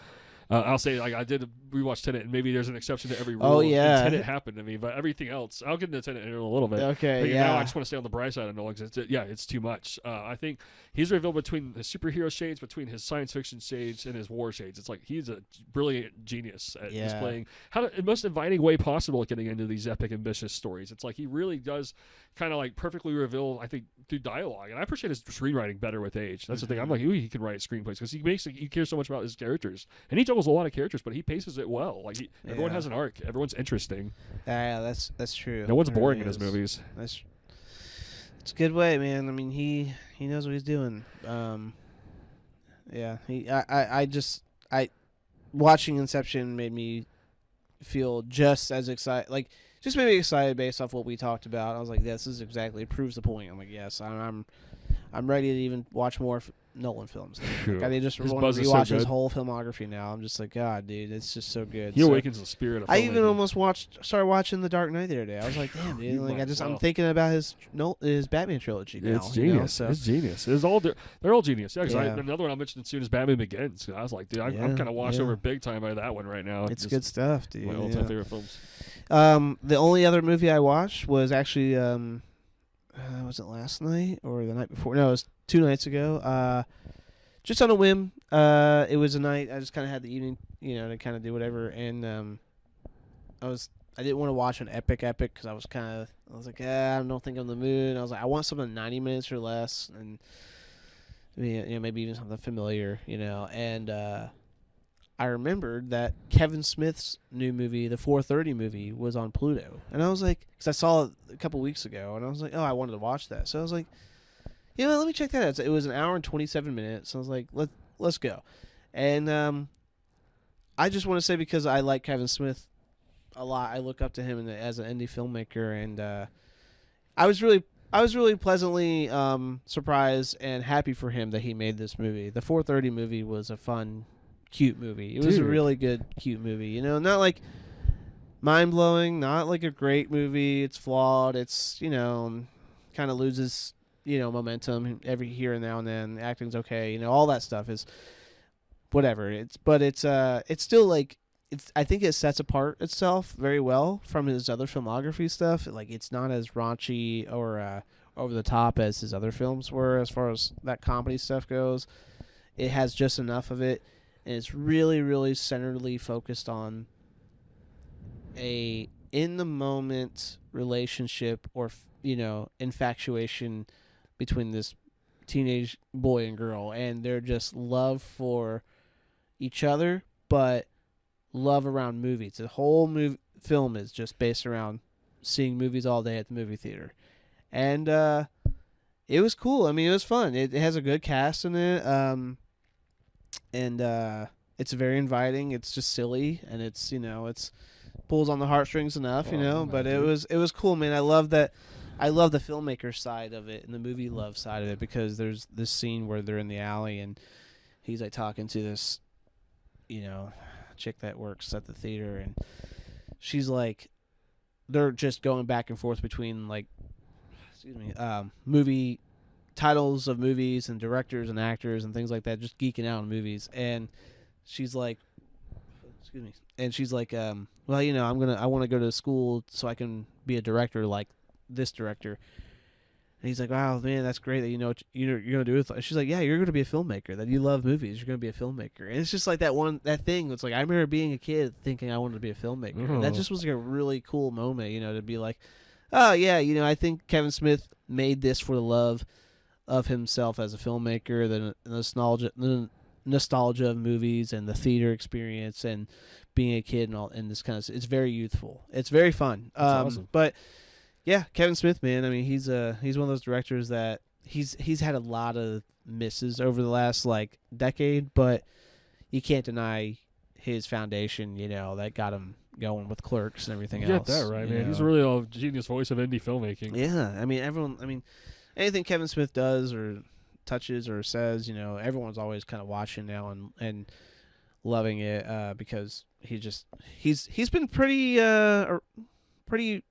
I'll say, like, I did rewatch Tenet, and maybe there's an exception to every rule. Oh, yeah. And Tenet happened to me, but everything else, I'll get into Tenet in a little bit. Okay, But yeah. now I just want to stay on the bright side of Nolan. It's too much. I think he's revealed between his superhero shades, between his science fiction shades, and his war shades. It's like he's a brilliant genius at displaying the most inviting way possible at getting into these epic, ambitious stories. It's like he really does kind of like perfectly reveal, I think, through dialogue. And I appreciate his screenwriting better with age. That's the thing. I'm like, ooh, he can write screenplays because he cares so much about his characters, and he juggles a lot of characters, but he paces it well. Like everyone has an arc. Everyone's interesting. Yeah, that's true. No one's It boring really in his is. movies. It's a good way, man. I mean, he knows what he's doing. Watching Inception made me feel just as excited. Like, just made me excited based off what we talked about. I was like, this is exactly proves the point. I'm like, yes, I'm ready to even watch more Nolan films. Like, I just His want buzz to is so rewatch his good. whole filmography now. I'm just like, God, dude, it's just so good. He awakens the spirit of I even filmmaking. almost started watching The Dark Knight the other day. I was like, damn, dude. You Like, might as I'm well. thinking about his Batman trilogy now. It's you know, genius. so. It's genius. It's all they're all genius. Yeah, because Yeah. another one I'll mention soon is Batman Begins. I was like, dude, I'm kind of washed over big time by that one right now. It's good stuff, dude. My all-time favorite films. The only other movie I watched was actually was it last night or the night before? No, it was 2 nights ago. Just on a whim. It was a night I just kind of had the evening, to kind of do whatever, and I didn't want to watch an epic because I was like, I don't think I'm in the mood. And I was like, I want something 90 minutes or less, and maybe even something familiar, and I remembered that Kevin Smith's new movie, the 4:30 movie, was on Pluto. And I was like, because I saw it a couple weeks ago, and I was like, oh, I wanted to watch that. So I was like, let me check that out. It was an hour and 27 minutes. So I was like, let's go. And I just want to say, because I like Kevin Smith a lot, I look up to him as an indie filmmaker, and I was really pleasantly surprised and happy for him that he made this movie. The 4:30 movie was a fun, cute movie. It was a really good, cute movie. Not like mind-blowing, not like a great movie. It's flawed. It's, kind of loses, momentum every here and now and then. The acting's okay. All that stuff is whatever. It's still like, I think it sets apart itself very well from his other filmography stuff. Like, it's not as raunchy or over the top as his other films were as far as that comedy stuff goes. It has just enough of it. And it's really, really centeredly focused on a in-the-moment relationship or, infatuation between this teenage boy and girl. And their just love for each other, but love around movies. The whole film is just based around seeing movies all day at the movie theater. And it was cool. I mean, it was fun. It has a good cast in it. And it's very inviting. It's just silly, and it's it's pulls on the heartstrings enough, But it was cool, man. I love that. I love the filmmaker side of it and the movie love side of it, because there's this scene where they're in the alley and he's like talking to this, chick that works at the theater, and she's like, they're just going back and forth between like, movie titles of movies and directors and actors and things like that, just geeking out on movies. And she's like, well, I want to go to school so I can be a director like this director. And he's like, wow, man, that's great that you're gonna do it. She's like, yeah, you're gonna be a filmmaker. That you love movies, you're gonna be a filmmaker. And it's just like that thing. It's like, I remember being a kid thinking I wanted to be a filmmaker. And that just was like a really cool moment, to be like, oh yeah, I think Kevin Smith made this for the love of himself as a filmmaker, the nostalgia of movies and the theater experience and being a kid and all, and this kind of, it's very youthful. It's very fun. Awesome. But yeah, Kevin Smith, man. I mean, he's one of those directors that he's had a lot of misses over the last like decade, but you can't deny his foundation, that got him going with Clerks and everything else. You get that right, man. He's really a genius voice of indie filmmaking. Yeah, I mean, anything Kevin Smith does or touches or says, everyone's always kind of watching now and loving it, because he's been pretty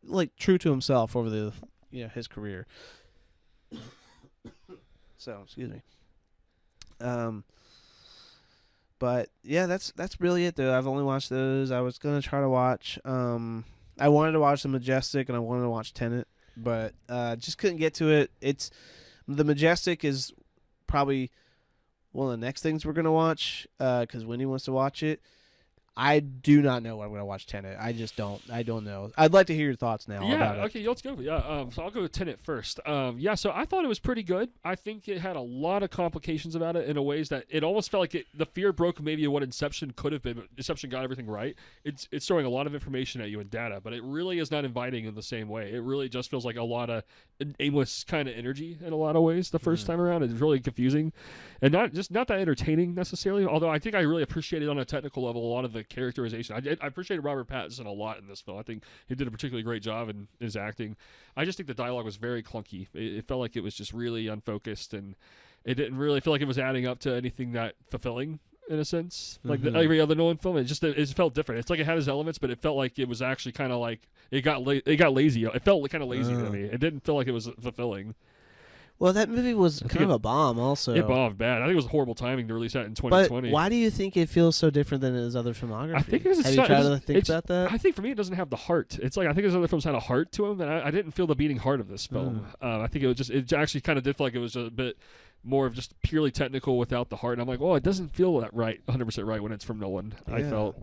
like true to himself over the his career. So excuse me. But yeah, that's really it though. I've only watched those. I was gonna try to watch. I wanted to watch The Majestic and I wanted to watch Tenet, but just couldn't get to it. The Majestic is probably one of the next things we're gonna watch because Wendy wants to watch it. I do not know when I'm going to watch Tenet. I just don't. I don't know. I'd like to hear your thoughts now. Yeah, about it. okay, let's go. Yeah, so I'll go with Tenet first. Yeah, so I thought it was pretty good. I think it had a lot of complications about it in a ways that it almost felt like the fear broke maybe what Inception could have been, but Inception got everything right. It's throwing a lot of information at you and data, but it really is not inviting in the same way. It really just feels like a lot of aimless kind of energy in a lot of ways the first time around. It's really confusing and not that entertaining necessarily, although I think I really appreciated on a technical level a lot of the characterization. I appreciated Robert Pattinson a lot in this film. I think he did a particularly great job in his acting. I just think the dialogue was very clunky. It felt like it was just really unfocused, and it didn't really feel like it was adding up to anything that fulfilling in a sense. Like every other Nolan film, it felt different. It's like it had its elements, but it felt like it was actually kind of like it got lazy. It felt kind of lazy to me. It didn't feel like it was fulfilling. Well, that movie was kind of a bomb also. It bombed bad. I think it was horrible timing to release that in 2020. But why do you think it feels so different than his other filmography? I think Have you tried to think about that? I think for me it doesn't have the heart. It's like I think his other films had a heart to them, and I didn't feel the beating heart of this film. I think it actually kind of did feel like it was a bit more of just purely technical without the heart. And I'm like, well, it doesn't feel that right, 100% right when it's from Nolan. Yeah. I felt.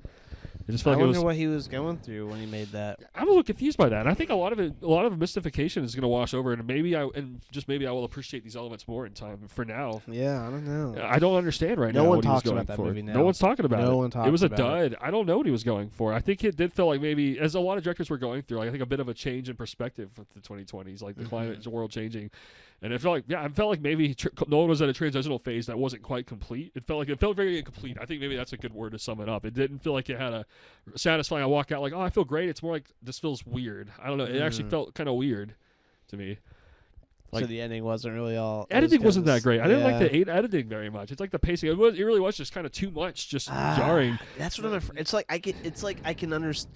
It just felt I like wonder what he was going through when he made that. I'm a little confused by that. I think a lot of mystification is going to wash over, and maybe I will appreciate these elements more in time. For now, yeah, I don't know. I don't understand right now. No one what he was talks going about that for. movie now. No one's talking about it. No one talks. It was a about dud. It. I don't know what he was going for. I think it did feel like maybe, as a lot of directors were going through, like I think a bit of a change in perspective with the 2020s, like the climate, the world changing. And it felt like maybe Nolan was at a transitional phase that wasn't quite complete. It felt very incomplete. I think maybe that's a good word to sum it up. It didn't feel like it had a satisfying. I walk out like, oh, I feel great. It's more like this feels weird. I don't know. It actually felt kind of weird to me. Like, so the ending wasn't really all. Editing wasn't that great. I didn't like the editing very much. It's like the pacing. It really was just kind of too much, just jarring. That's what I'm afraid. It's like I can understand.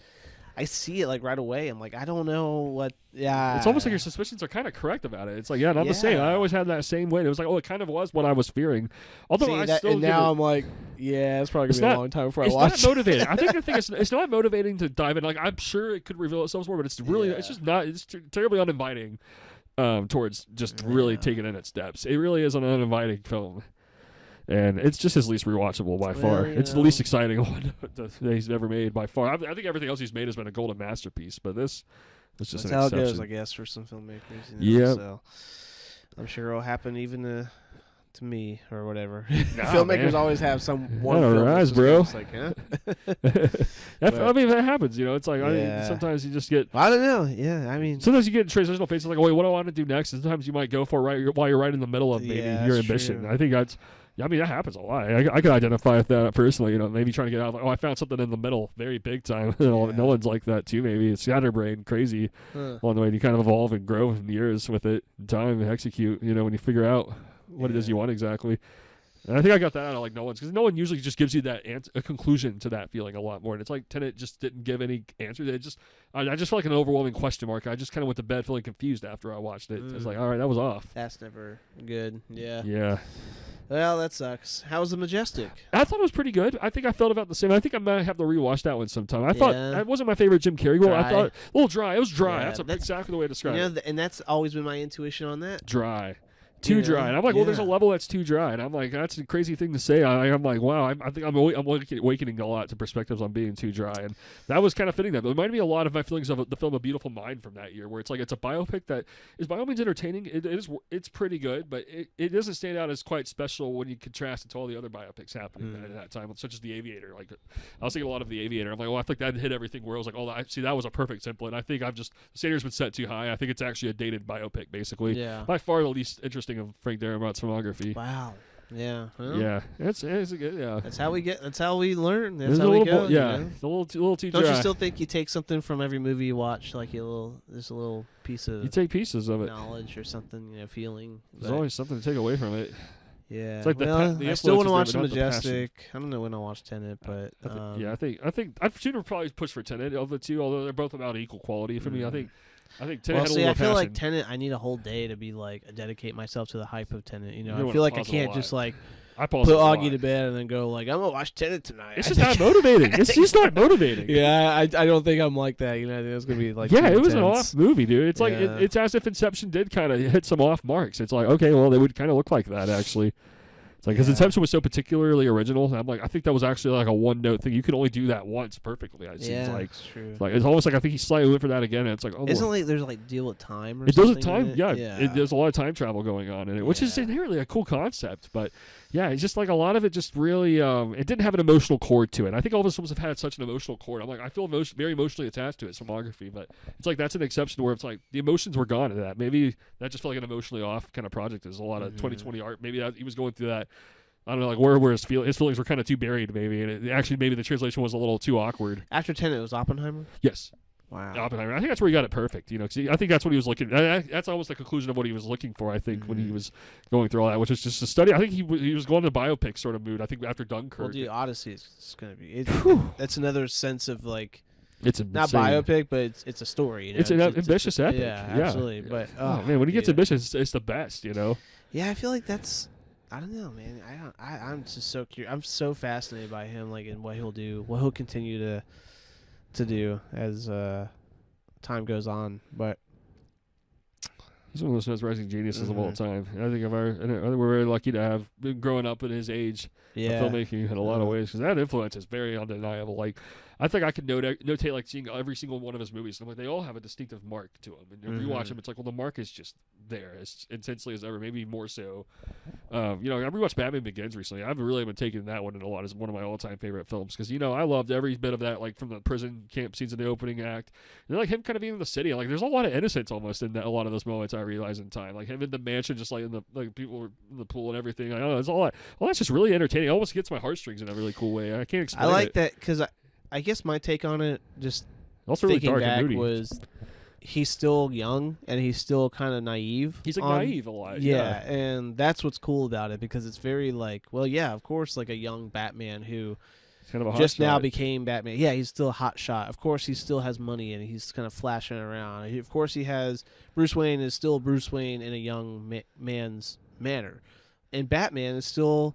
I see it like right away. I'm like, I don't know what. Yeah. It's almost like your suspicions are kind of correct about it. It's like, I'm the same. I always had that same way. It was like, oh, it kind of was what I was fearing. Although I'm like, yeah, it's probably gonna be a long time before I watch. It's not motivating. I think the thing is, it's not motivating to dive in. Like, I'm sure it could reveal itself more, but it's really, it's just not. It's terribly uninviting towards just really taking in its steps. It really is an uninviting film. And it's just his least rewatchable by far. It's the least exciting one that he's ever made by far. I think everything else he's made has been a golden masterpiece, but this was just an exception. That's how it goes, I guess, for some filmmakers. Yeah. So I'm sure it'll happen even to me or whatever. Filmmakers always have some one film. Rise, bro. It's like, huh? I mean, that happens. You know, it's like sometimes you just get. I don't know. Yeah, I mean, sometimes you get in transitional phases like, oh, wait, what do I want to do next? And sometimes you might go for while you're right in the middle of maybe your ambition. I think that's. I mean, that happens a lot. I can identify with that personally. You know, maybe trying to get out of like, oh, I found something in the middle, very big time. Nolan's like that too. Maybe it's scatterbrain, crazy along the way. And you kind of evolve and grow in years with it, time and execute. You know, when you figure out what it is you want exactly. And I think I got that out of like Nolan's because Nolan usually just gives you that a conclusion to that feeling a lot more. And it's like Tenet just didn't give any answers. I just felt like an overwhelming question mark. I just kind of went to bed feeling confused after I watched it. It's like, all right, that was off. That's never good. Yeah. Yeah. Well, that sucks. How was The Majestic? I thought it was pretty good. I think I felt about the same. I think I might have to rewatch that one sometime. I thought it wasn't my favorite Jim Carrey role. I thought a little dry. It was dry. That's exactly the way to describe it. And that's always been my intuition on that. Dry. Too dry. And I'm like, well, there's a level that's too dry. And I'm like, that's a crazy thing to say. I'm like, wow, I think I'm awakening a lot to perspectives on being too dry. And that was kind of fitting that. But it reminded me a lot of my feelings of the film A Beautiful Mind from that year, where it's like it's a biopic that is by all means entertaining. It's pretty good, but it doesn't stand out as quite special when you contrast it to all the other biopics happening at that time, such as The Aviator. Like I was thinking a lot of The Aviator. I'm like, well, I think that hit everything where I was like, oh, that was a perfect template. I think the standard's been set too high. I think it's actually a dated biopic, basically. Yeah. By far the least interesting of Frank Darabont's filmography. Wow. Yeah. Well, yeah. It's good. Yeah. That's how we learn. That's how we go. It's a little too dry. Don't you still think you take something from every movie you watch, like there's a little piece of you take pieces of it, knowledge or something, feeling. There's always something to take away from it. Yeah. It's like I still want to watch The Majestic. I don't know when I'll watch Tenet, but I think I'd sooner probably push for Tenet of the two, although they're both about equal quality for me. I think Tenet had a little I feel passion. like Tenet, I need a whole day to be dedicate myself to the hype of Tenet. I feel like I can't just I pause put a lot. Augie to bed and then go like, I'm gonna watch Tenet tonight. It's just not motivating. It's just not motivating. Yeah, I don't think I'm like that. You know, I think it's gonna be like yeah, too it was an intense. off movie, dude. It's like Yeah. it's as if Inception did kind of hit some off marks. It's like, okay, well, they would kind of look like that actually. It's like because Yeah. Inception was so particularly original. And I'm like, I think that was actually like a one note thing. You can only do that once perfectly. It seems like. It's true. Like it's almost like I think he slightly went for that again. And it's like, oh, Isn't like there's like deal with time or it does something? with time, in yeah. it? There's a lot of time travel going on in it, which is Yeah. inherently a cool concept. But yeah, it's just like a lot of it just really, it didn't have an emotional cord to it. I think all of his films have had such an emotional cord. I'm like, I feel very emotionally attached to its filmography, but it's like that's an exception where it's like the emotions were gone in that. Maybe that just felt like an emotionally off kind of project. There's a lot of 2020 art. Maybe he was going through that. I don't know, like where his feelings were kind of too buried, maybe, and actually maybe the translation was a little too awkward. After Tenet, it was Oppenheimer. Yes. Wow. Oppenheimer. I think that's where he got it perfect. You know, 'cause I think that's what he was looking. That's almost the conclusion of what he was looking for. I think when he was going through all that, which was just a study. I think he was going to biopic sort of mood. I think after Dunkirk. Well, dude, Odyssey is gonna be. That's another sense of like. It's Not insane. biopic, but it's a story. You know? It's an ambitious epic. Yeah, Yeah. absolutely. But Oh man, when he gets dude. ambitious, it's the best. You know. Yeah, I feel like that's. I don't know, man. I'm just so curious. I'm so fascinated by him, like, and what he'll do, what he'll continue to do as time goes on. But he's one of those most rising geniuses of all Mhm. time. And I think I think we're very lucky to have been growing up in his age yeah, of filmmaking in a lot of ways because that influence is very undeniable. Like, I think I could notate like seeing every single one of his movies. I'm like, they all have a distinctive mark to them. And if you watch them, it's like, well, the mark is just there as intensely as ever, maybe more so. You know, I rewatched Batman Begins recently. I've really been taking that one in a lot as one of my all-time favorite films because, you know, I loved every bit of that, like from the prison camp scenes in the opening act. And like him kind of being in the city. Like, there's a lot of innocence almost in that, a lot of those moments I realize in time. Like him in the mansion, just like in the like people were in the pool and everything. I don't know. It's all that's just really entertaining. It almost gets my heartstrings in a really cool way. I can't explain I like it. that because I guess my take on it, just Also really thinking dark back, and moody. was he's still young and he's still kind of naive. He's like naive a lot. Yeah, and that's what's cool about it because it's very like, well, yeah, of course, like a young Batman who He's kind of a just now hotshot. became Batman. Yeah, he's still a hot shot. Of course, he still has money and he's kind of flashing around. Of course, he has Bruce Wayne is still Bruce Wayne in a young man's manner, and Batman is still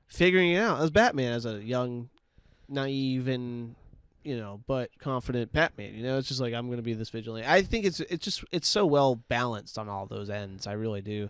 figuring it out as Batman, as a young, naive and but confident Batman. It's just like, I'm going to be this vigilante. I think it's so well balanced on all those ends. I really do.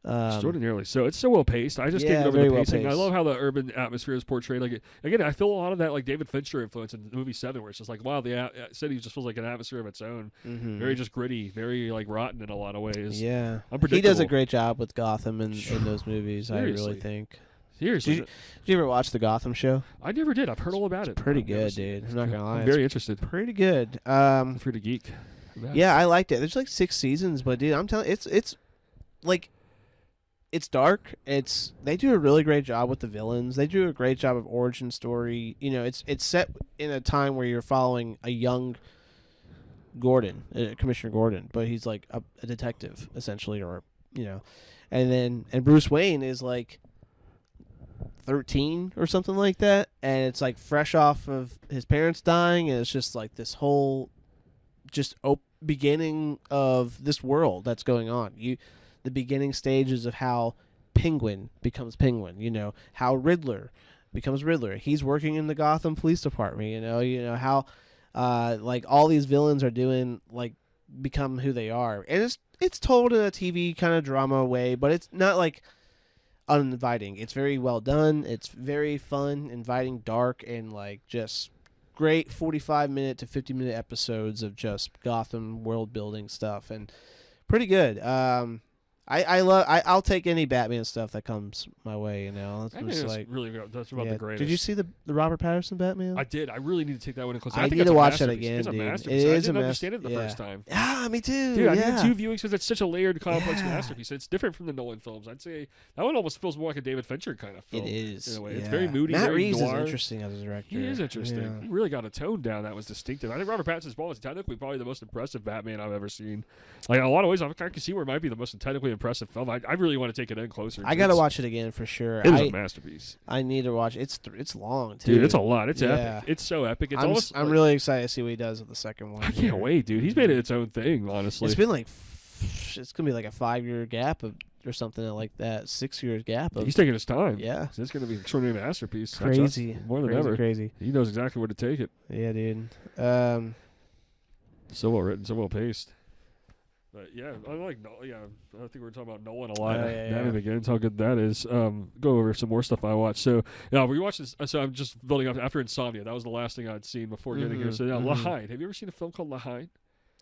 Extraordinarily so. It's so well paced. I just Yeah, can't get over very the well pacing. I paced. love how the urban atmosphere is portrayed. Like again, I feel a lot of that like David Fincher influence in movie 7, where it's just like, wow, the city just feels like an atmosphere of its own. Mhm. Very just gritty, very like rotten in a lot of ways. Yeah, Unpredictable. he does a great job with Gotham in those movies. I Seriously. really think. Seriously, Did you ever watch the Gotham show? I never did. I've heard all about it. Pretty I've never good, seen it. dude. I'm not gonna lie. I'm It's very interested. pretty good. I'm free to geek. Yeah, I liked it. There's like 6 seasons, but dude, I'm telling it's like it's dark. They do a really great job with the villains. They do a great job of origin story. It's set in a time where you're following a young Gordon, Commissioner Gordon, but he's like a detective essentially, or and Bruce Wayne is like 13 or something like that, and it's like fresh off of his parents dying, and it's just like this whole beginning of this world that's going on. The beginning stages of how Penguin becomes Penguin, how Riddler becomes Riddler. He's working in the Gotham Police Department, how like all these villains are doing, like, become who they are. And it's told in a TV kind of drama way, but it's not like uninviting. It's very well done. It's very fun, inviting, dark, and like just great 45-minute to 50-minute episodes of just Gotham world building stuff, and pretty good. I'll take any Batman stuff that comes my way. It's I think just that's like, really that's about yeah. the greatest. Did you see the Robert Pattinson Batman? I did. I really need to take that one in close. I think need that's to a watch that masterpiece. again, It's a dude. masterpiece. It I is didn't a understand it the yeah. first time. Yeah, me too. Dude, I yeah. needed 2 viewings because it's such a layered, complex Yeah. masterpiece. It's different from the Nolan films. I'd say that one almost feels more like a David Fincher kind of film. It is. In a way. Yeah. It's very moody, Matt very Reeves noir. is interesting as a director. He is interesting. Yeah. He really got a tone down that was distinctive. I think Robert Pattinson's Ball is technically probably the most impressive Batman I've ever seen. Like, in a lot of ways, I can see where it might be the most technically impressive film. I really want to take it in closer. I gotta watch it again for sure. It is a masterpiece. I need to watch. It's long too. Dude, it's a lot. It's Yeah. epic. It's so epic. It's I'm almost. I'm like- really excited to see what he does with the second one. I here. can't wait, dude. He's made it its own thing. Honestly, It's been like it's gonna be like a 5-year gap or something like that. 6 years gap. He's taking his time. Yeah. So it's going to be an extraordinary masterpiece. Crazy. More than ever. Crazy. He knows exactly where to take it. Yeah, dude. So well written, so well paced. But yeah, I like I think we were talking about Nolan a lot. That again, how good that is. Go over some more stuff I watched. So yeah, we watched this. So I'm just building up after Insomnia. That was the last thing I'd seen before getting here. So now Lahain. Have you ever seen a film called Lahain?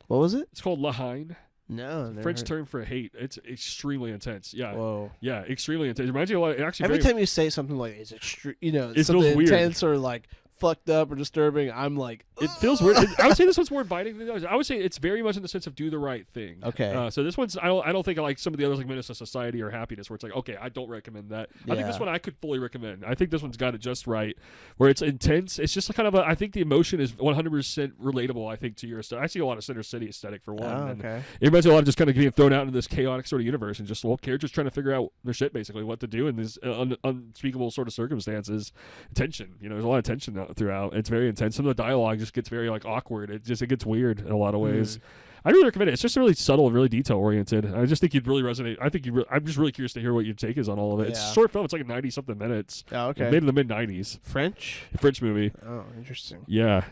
What was it? It's called Lahain. No, French term for hate. It's extremely intense. Yeah. Whoa. Yeah, extremely intense. It reminds you a lot. Actually, every time you say something like it's extreme, it something feels weird. intense or like fucked up or disturbing, I'm like, it feels weird. I would say this one's more inviting than the others. I would say it's very much in the sense of do the right thing. Okay. So this one's I don't think like some of the others like Menace to Society or Happiness where it's like, okay, I don't recommend that. I think this one I could fully recommend. I think this one's got it just right where it's intense. It's just kind of I think the emotion is 100% relatable, I think, to your aesthetic. I see a lot of Center City aesthetic for one. Oh, okay. It reminds me a lot of just kind of getting thrown out into this chaotic sort of universe and just characters trying to figure out their shit basically, what to do in these unspeakable sort of circumstances. Tension, there's a lot of tension throughout. It's very intense. Some of the dialogue just gets very like awkward. It gets weird in a lot of ways. I really recommend it. It's just really subtle and really detail oriented. I just think you'd really resonate. I think I'm just really curious to hear what your take is on all of it. It's a short film. It's like 90 something minutes. Oh, okay. Made in the mid 90s. French movie. Oh, interesting. Yeah.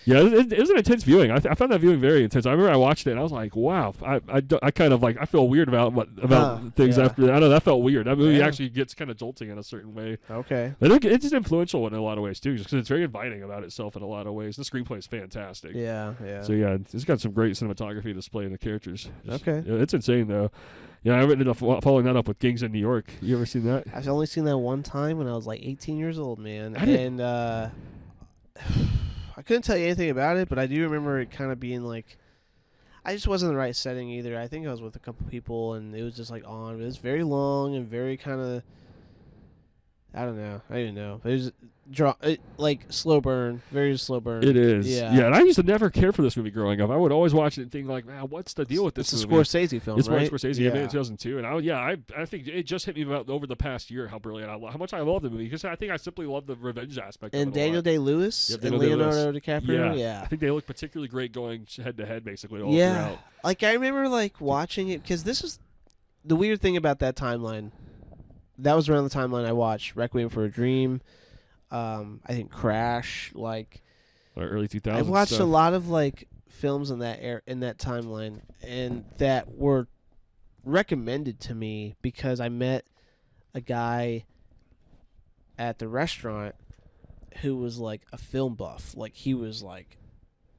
Yeah, it was an intense viewing. I found that viewing very intense. I remember I watched it and I was like, wow. I kind of like I feel weird about things after that. I know that felt weird. That movie actually gets kind of jolting in a certain way. Okay. It's just influential in a lot of ways too, just because it's very inviting about itself in a lot of ways. The screenplay is fantastic. Yeah. So yeah, it's got some great cinematography display in the characters. Okay. It's insane though. Yeah, I ended up following that up with Gangs in New York. You ever seen that? I've only seen that one time when I was like 18 years old, man. I couldn't tell you anything about it, but I do remember it kind of being like, I just wasn't in the right setting either. I think I was with a couple people, and it was just like on. It was very long and very kind of, I don't even know. It was like slow burn, very slow burn. It is. Yeah. And I used to never care for this movie growing up. I would always watch it and think like, man, what's the deal with this movie? It's a Scorsese film, it's right? It's Scorsese. It made it in 2002, and I think it just hit me about over the past year how brilliant how much I love the movie because I think I simply love the revenge aspect. And of it Daniel Day-Lewis and Leonardo DiCaprio. Yeah. I think they look particularly great going head to head, basically all yeah. throughout. Like I remember like watching it because this is the weird thing about that timeline. That was around the timeline I watched Requiem for a Dream. I think Crash, like early 2000s. I watched stuff. a lot of like films in that in that timeline, and that were recommended to me because I met a guy at the restaurant who was like a film buff. Like he was like,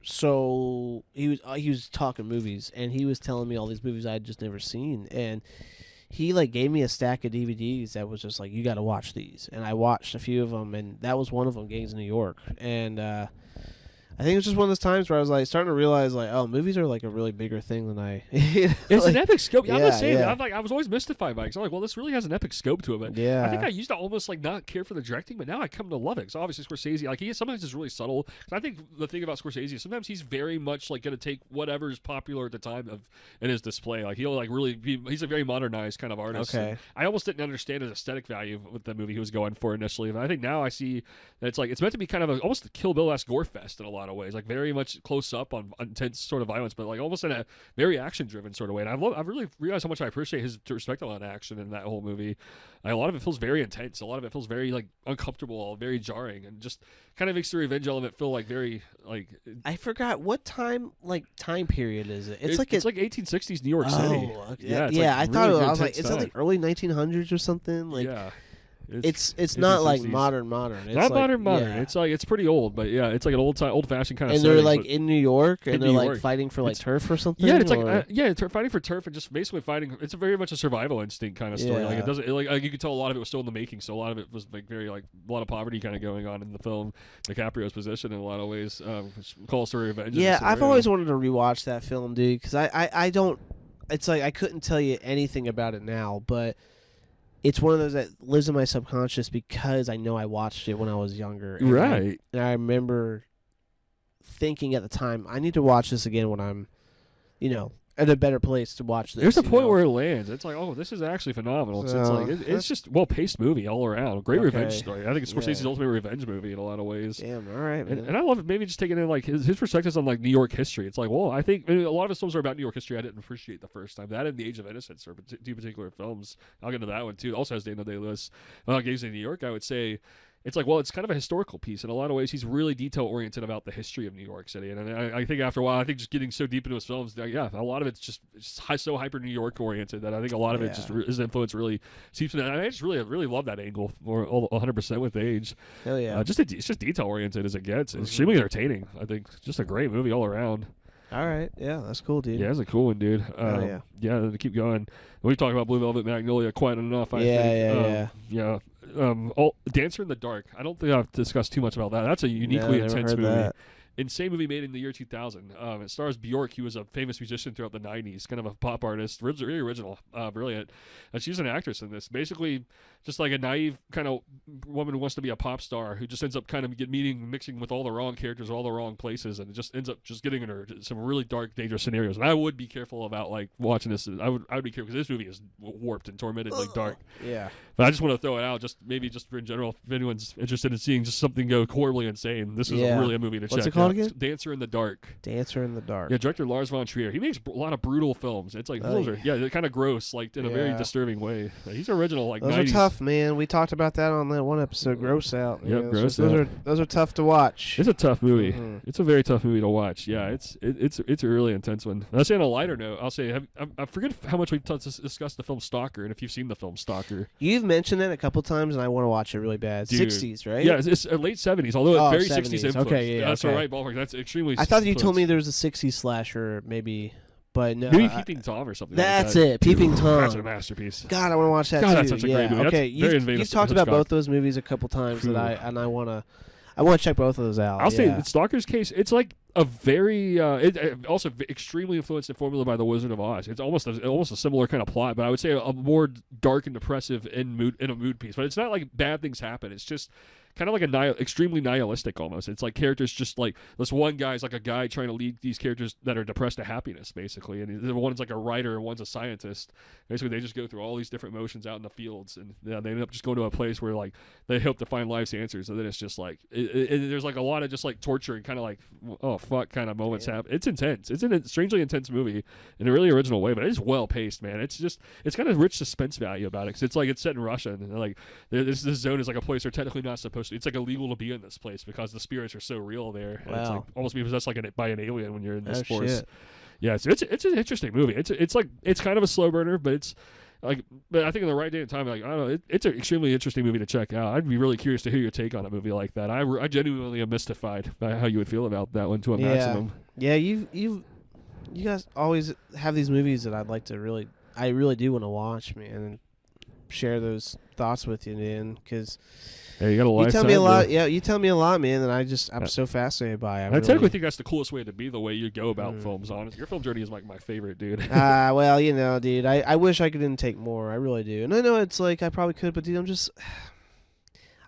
so he was talking movies, and he was telling me all these movies I had just never seen, and he like gave me a stack of DVDs that was just like, you got to watch these, and I watched a few of them, and that was one of them, Gangs in New York, and I think it was just one of those times where I was like starting to realize like, oh, movies are like a really bigger thing than I. It's an epic scope. I'm not saying that. I was always mystified by it. I'm like, well, this really has an epic scope to it. But I think I used to almost like not care for the directing, but now I come to love it. So obviously Scorsese, like he sometimes is really subtle. Cause I think the thing about Scorsese is sometimes he's very much like going to take whatever is popular at the time in his display. Like he'll like really he's a very modernized kind of artist. Okay. I almost didn't understand his aesthetic value with the movie he was going for initially, but I think now I see that it's like it's meant to be kind of almost a Kill Bill-esque gore fest in a lot of ways, like very much close up on intense sort of violence, but like almost in a very action driven sort of way. And I've really realized how much I appreciate his perspective on action in that whole movie. Like, a lot of it feels very intense. A lot of it feels very like uncomfortable, very jarring, and just kind of makes the revenge element feel like very like. I forgot what time period is it? It's like 1860s New York City. Okay. Yeah, yeah. Like I thought really I was like, time. is that like early 1900s or something? Like, yeah. It's not like modern. It's not like, modern. Yeah. It's like it's pretty old, but yeah, it's like an old fashioned kind of. And setting, they're like in New York, and they're New like York. fighting for like turf or something. Yeah, it's like fighting for turf and just basically fighting. It's very much a survival instinct kind of story. Yeah. Like it doesn't like you could tell a lot of it was still in the making. So a lot of it was like very like a lot of poverty kind of going on in the film. DiCaprio's position in a lot of ways. Call a story of vengeance. Yeah, I've always wanted to rewatch that film, dude, because I don't. It's like I couldn't tell you anything about it now, but. It's one of those that lives in my subconscious because I know I watched it when I was younger. And right. And I remember thinking at the time, I need to watch this again when I'm, at a better place to watch this. There's a point where it lands. It's like, oh, this is actually phenomenal. So, it's like it's just well-paced movie all around. Great revenge Okay. story. I think it's Scorsese's ultimate revenge movie in a lot of ways. Damn, all right, man. And I love it. Maybe just taking in like his perspectives on like New York history. It's like, well, I think a lot of his films are about New York history. I didn't appreciate the first time. That and The Age of Innocence are two particular films. I'll get into that one too. It also has Daniel Day-Lewis. Games in New York, I would say. It's like, well, it's kind of a historical piece. In a lot of ways, he's really detail-oriented about the history of New York City. And I think after a while, I think just getting so deep into his films, yeah, a lot of it's just so hyper-New York-oriented that I think a lot of it just, his influence really seeps in. And I just really love that angle for 100% with age. Hell yeah. It's just detail-oriented as it gets. It's extremely entertaining. I think just a great movie all around. All right. Yeah, that's cool, dude. Yeah, it's a cool one, dude. Yeah, to keep going. We've talked about Blue Velvet Magnolia quite enough, I think. Yeah. Dancer in the Dark. I don't think I've discussed too much about that. That's a uniquely intense movie. That. Insane movie made in the year 2000. It stars Bjork. He was a famous musician throughout the 90s, kind of a pop artist, really original, brilliant. And she's an actress in this. Basically, just like a naive kind of woman who wants to be a pop star, who just ends up kind of mixing with all the wrong characters, all the wrong places, and it just ends up just getting in her some really dark, dangerous scenarios. And I would be careful about like watching this. I would be careful because this movie is warped and tormentedly dark. Yeah. But I just want to throw it out, just for in general, if anyone's interested in seeing just something go horribly insane, this is really a movie to check. What's it called again? Dancer in the Dark. Dancer in the Dark. Yeah, director Lars von Trier. He makes a lot of brutal films. It's like they're kind of gross, like in a very disturbing way. He's original, like those 90s. are tough, man. We talked about that on that one episode, Gross Out. Yep, Gross Out. Those are tough to watch. It's a tough movie. Mm-hmm. It's a very tough movie to watch. Yeah, it's a really intense one. And I'll say on a lighter note, I'll say I forget how much we've discussed the film Stalker, and if you've seen the film Stalker. You've mentioned it a couple times, and I want to watch it really bad. Dude. 60s, right? Yeah, it's late 70s, although it's very 60s 70s. influence. Okay, yeah, That's okay. the right ballpark. That's extremely. I thought you told me influence. there was a 60s slasher, maybe, but no. Maybe Peeping Tom or something. That's like that. it, Peeping Tom. That's a masterpiece. God, I want to watch that too. That's such a great movie. Okay, you've talked about both those movies a couple times, I want to check both of those out. I'll say in Stalker's case, it's like a very also extremely influenced and formulated by The Wizard of Oz. It's almost a similar kind of plot, but I would say a more dark and depressive in a mood piece. But it's not like bad things happen. It's just kind of like extremely nihilistic almost. It's like characters just like this one guy's like a guy trying to lead these characters that are depressed to happiness, basically. And one's like a writer and one's a scientist. Basically, they just go through all these different motions out in the fields, and they end up just going to a place where like they hope to find life's answers. And then it's just like there's like a lot of just like torture and kind of like oh fuck kind of moments happen. It's intense. It's a strangely intense movie in a really original way, but it's well paced, man. It's kind of rich suspense value about it because it's like it's set in Russia, and like this zone is like a place they're technically not supposed to. It's like illegal to be in this place because the spirits are so real there. Wow. And it's like almost being possessed like by an alien when you're in this force. Shit. Yeah, so it's an interesting movie. It's kind of a slow burner, but it's like, but I think in the right day and time, like I don't know, it's an extremely interesting movie to check out. I'd be really curious to hear your take on a movie like that. I genuinely am mystified by how you would feel about that one to a maximum. Yeah, you guys always have these movies that I really do want to watch, man, and share those thoughts with you, man, because. Hey, you got a lifetime. You tell me a lot. Yeah, you tell me a lot, man, and I'm so fascinated by it. I technically think that's the coolest way to be the way you go about films. Honestly, your film journey is like my favorite, dude. Well, dude, I wish I could take more. I really do, and I know it's like I probably could, but dude,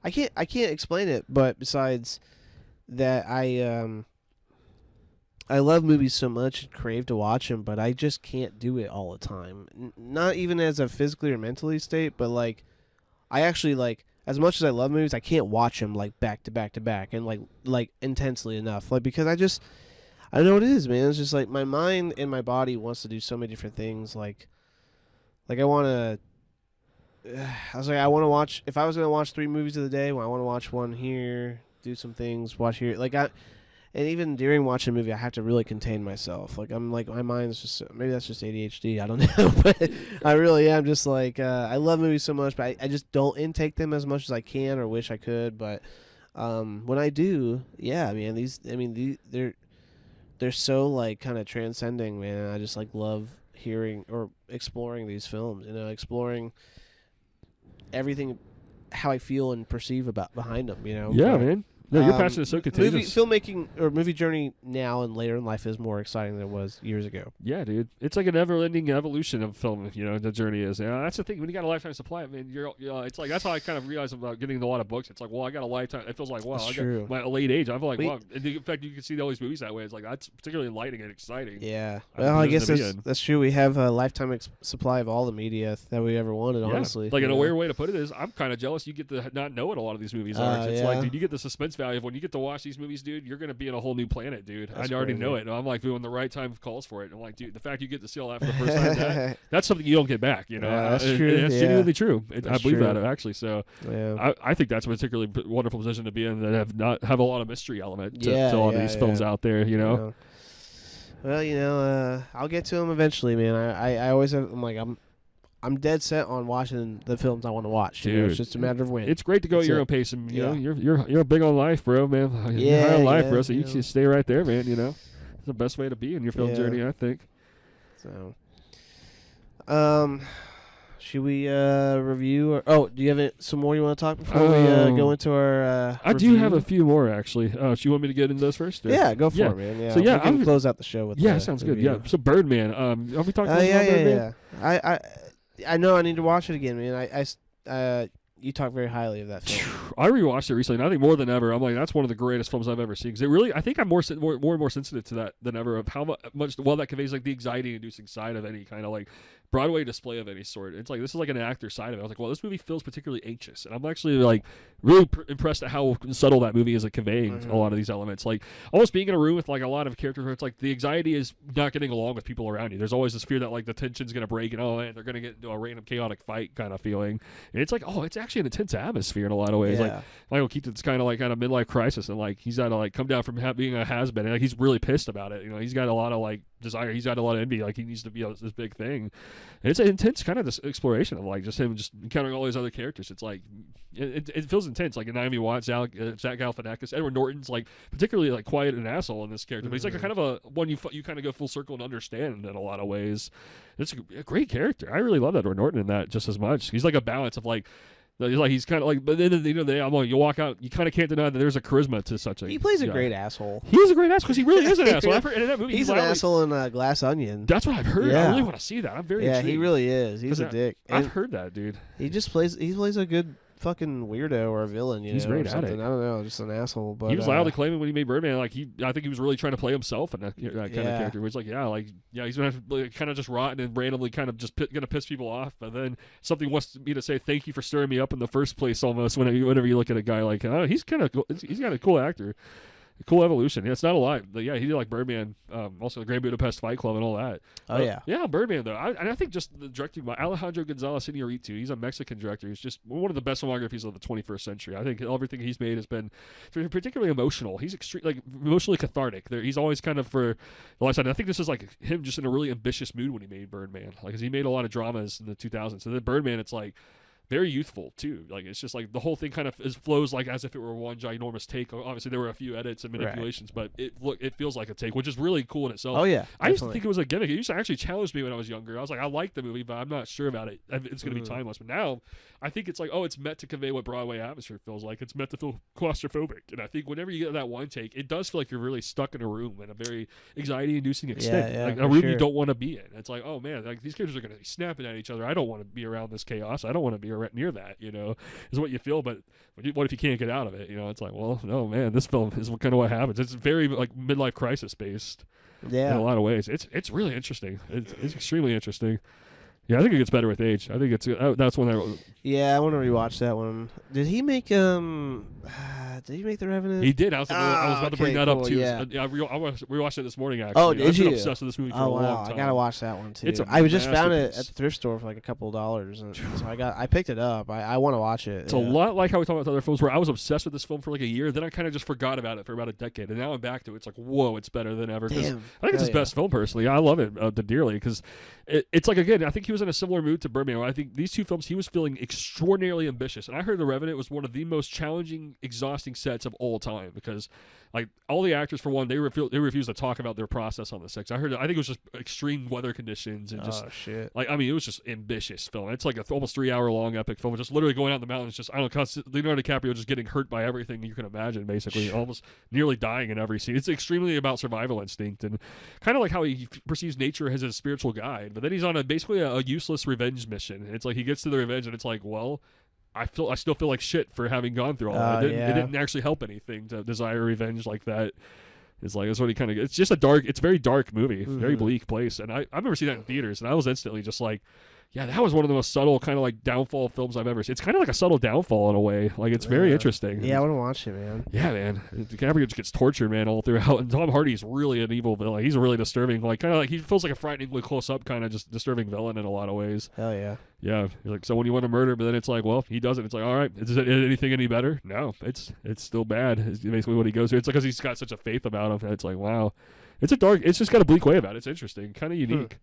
I can't explain it. But besides that, I love movies so much and crave to watch them, but I just can't do it all the time. Not even as a physically or mentally state, but like I actually like. As much as I love movies, I can't watch them like back to back to back and like intensely enough. Like because I don't know what it is, man. It's just like my mind and my body wants to do so many different things. Like I want to. I was like, I want to watch. If I was gonna watch 3 movies of the day, well, I want to watch one here, do some things, watch here. And even during watching a movie, I have to really contain myself. Like I'm like my mind's just maybe that's just ADHD. I don't know, but I really am just like I love movies so much, but I just don't intake them as much as I can or wish I could. But when I do, yeah, man, they're so like kind of transcending, man. I just like love hearing or exploring these films. Exploring everything, how I feel and perceive behind them. Yeah, man. No, your passion is so contagious. Filmmaking or movie journey now and later in life is more exciting than it was years ago. Yeah, dude. It's like a never-ending evolution of film, the journey is. That's the thing. When you got a lifetime supply, man, it's like that's how I kind of realized about getting a lot of books. It's like, well, I got a lifetime. It feels like, wow, That's I true. got my late age. I feel like, wow. In fact, you can see all these movies that way. It's like, that's particularly enlightening and exciting. Yeah. Well, I guess that's true. We have a lifetime supply of all the media that we ever wanted, honestly. Like, in a weird way to put it is, I'm kind of jealous you get to not know what a lot of these movies are. It's like, dude, you get the suspense value of when you get to watch these movies, dude, you're going to be in a whole new planet, dude. I already know it. I'm like, when the right time calls for it. I'm like, dude, the fact you get to see all that for the first time, that's something you don't get back, Yeah, that's true. That's genuinely true. I believe true. that, actually. So yeah. I think that's a particularly wonderful position to be in that have a lot of mystery element to all these films out there, Well, I'll get to them eventually, man. I always have, I'm dead set on watching the films I want to watch. Dude, it's just a matter of when. It's great to go at your own pace, and you know you're big on life, bro, man. You're high on life, bro. So you should stay right there, man. It's the best way to be in your film journey, I think. So, should we review? Do you have some more you want to talk before we go into our? I do have a few more actually. Do you want me to get into those first? Or? Yeah, go for it, man. Yeah. So we can close out the show with. Sounds good. Yeah. So Birdman. Have we talked about Birdman? Yeah. I know I need to watch it again, man. You talk very highly of that film. I rewatched it recently, and I think more than ever, I'm like, that's one of the greatest films I've ever seen. Because I think I'm more and more sensitive to that than ever of how much that conveys like the anxiety-inducing side of any kind of like Broadway display of any sort. It's like this is like an actor side of it. I was like, well, this movie feels particularly anxious, and I'm actually like really impressed at how subtle that movie is at conveying a lot of these elements. Like almost being in a room with like a lot of characters where it's like the anxiety is not getting along with people around you. There's always this fear that like the tension's gonna break and they're gonna get into a random chaotic fight kind of feeling. And it's like, it's actually an intense atmosphere in a lot of ways. Like Michael Keaton's kind of midlife crisis, and like he's got to like come down from being a has-been, and like he's really pissed about it. He's got a lot of like desire. He's got a lot of envy. Like he needs to be this big thing. And it's an intense kind of this exploration of like just him just encountering all these other characters. It's like it feels intense. Like Naomi Watts, Zach Galifianakis, Edward Norton's like particularly like quiet and asshole in this character, but he's like a kind of a one you kind of go full circle and understand in a lot of ways. It's a great character. I really love Edward Norton in that just as much. He's like a balance of like. He's kind of like, but then I'm like, you walk out, you kind of can't deny that there's a charisma to such a. He plays a great asshole. He is a great asshole because he really is an asshole. I've heard, in that movie, he's an asshole in Glass Onion. That's what I've heard. Yeah. I really want to see that. I'm very intrigued. He really is. He's a dick. I've heard that, dude. He plays a good fucking weirdo or a villain. He's great at it. I don't know, just an asshole. But he was loudly claiming when he made Birdman, like I think he was really trying to play himself in that kind of character. Where he's like, he's gonna have to kind of just rotten and randomly kind of just gonna piss people off, but then something wants me to say thank you for stirring me up in the first place. Almost whenever you look at a guy like he's kind of he's got a cool actor. Cool evolution. Yeah, it's not a lie. But he did like Birdman, also the Grand Budapest Fight Club and all that. Yeah, Birdman though. I think just the directing by Alejandro González Iñárritu. He's a Mexican director. He's just one of the best filmographies of the 21st century. I think everything he's made has been particularly emotional. He's emotionally cathartic. He's always kind of for the lifestyle. I think this is like him just in a really ambitious mood when he made Birdman. Like, 'cause he made a lot of dramas in the 2000s. So then Birdman, it's like. Very youthful too. Like it's just like the whole thing kind of flows like as if it were one ginormous take. Obviously there were a few edits and manipulations, but it feels like a take, which is really cool in itself. Oh yeah, I used to think it was a gimmick. It used to actually challenge me when I was younger. I was like, I like the movie, but I'm not sure about it. It's going to be timeless. But now I think it's like, it's meant to convey what Broadway atmosphere feels like. It's meant to feel claustrophobic. And I think whenever you get that one take, it does feel like you're really stuck in a room in a very anxiety-inducing extent, like a room you don't want to be in. It's like, oh man, like these characters are going to be snapping at each other. I don't want to be around this chaos. I don't want to be near that. Is what you feel, but what if you can't get out of it? It's like, well, no, man, this film is kind of what happens. It's very like midlife crisis based, in a lot of ways. It's really interesting. It's extremely interesting. Yeah, I think it gets better with age. I think that's when I. Yeah, I want to rewatch that one. Did he make The Revenant? He did. I was about to bring that up too. Yeah. I rewatched it this morning. Actually, Oh, did you? I've been obsessed with this movie for a long time. I gotta watch that one too. It's I just found it at the thrift store for like a couple of dollars, and so I picked it up. I want to watch it. It's a lot like how we talk about other films, where I was obsessed with this film for like a year, then I kind of just forgot about it for about a decade, and now I'm back to it. It's like, whoa, it's better than ever. Damn. I think it's his best film personally. I love it dearly because it's like, again, I think he was in a similar mood to Birdman. I think these two films, he was feeling extraordinarily ambitious. And I heard The Revenant was one of the most challenging, exhausting sets of all time because, like, all the actors, for one, they refused to talk about their process on the sets. I think it was just extreme weather conditions and just, like, I mean, it was just ambitious film. It's like a almost 3-hour-long epic film, just literally going out in the mountains, just, I don't know, Leonardo DiCaprio just getting hurt by everything you can imagine, basically, almost nearly dying in every scene. It's extremely about survival instinct and kind of like how he perceives nature as his spiritual guide. But then he's on basically a useless revenge mission. And it's like he gets to the revenge, and it's like, well, I still feel like shit for having gone through all that. It didn't actually help anything to desire revenge like that. It's like, that's what he kind of. It's just it's a very dark movie, very bleak place. And I've never seen that in theaters, and I was instantly just like, yeah, that was one of the most subtle kind of like downfall films I've ever seen. It's kind of like a subtle downfall in a way. Like, it's very interesting. Yeah, I want to watch it, man. Yeah, man. DiCaprio just gets tortured, man, all throughout. And Tom Hardy's really an evil villain. He's a really disturbing, like, kind of like, he feels like a frighteningly close up kind of just disturbing villain in a lot of ways. Hell yeah. Yeah. Like, someone you want to murder, but then it's like, well, he doesn't. It's like, all right, is anything any better? No, it's still bad. It's basically what he goes through. It's like, because he's got such a faith about him. And it's like, wow. It's it's just got a bleak way about it. It's interesting. Kind of unique.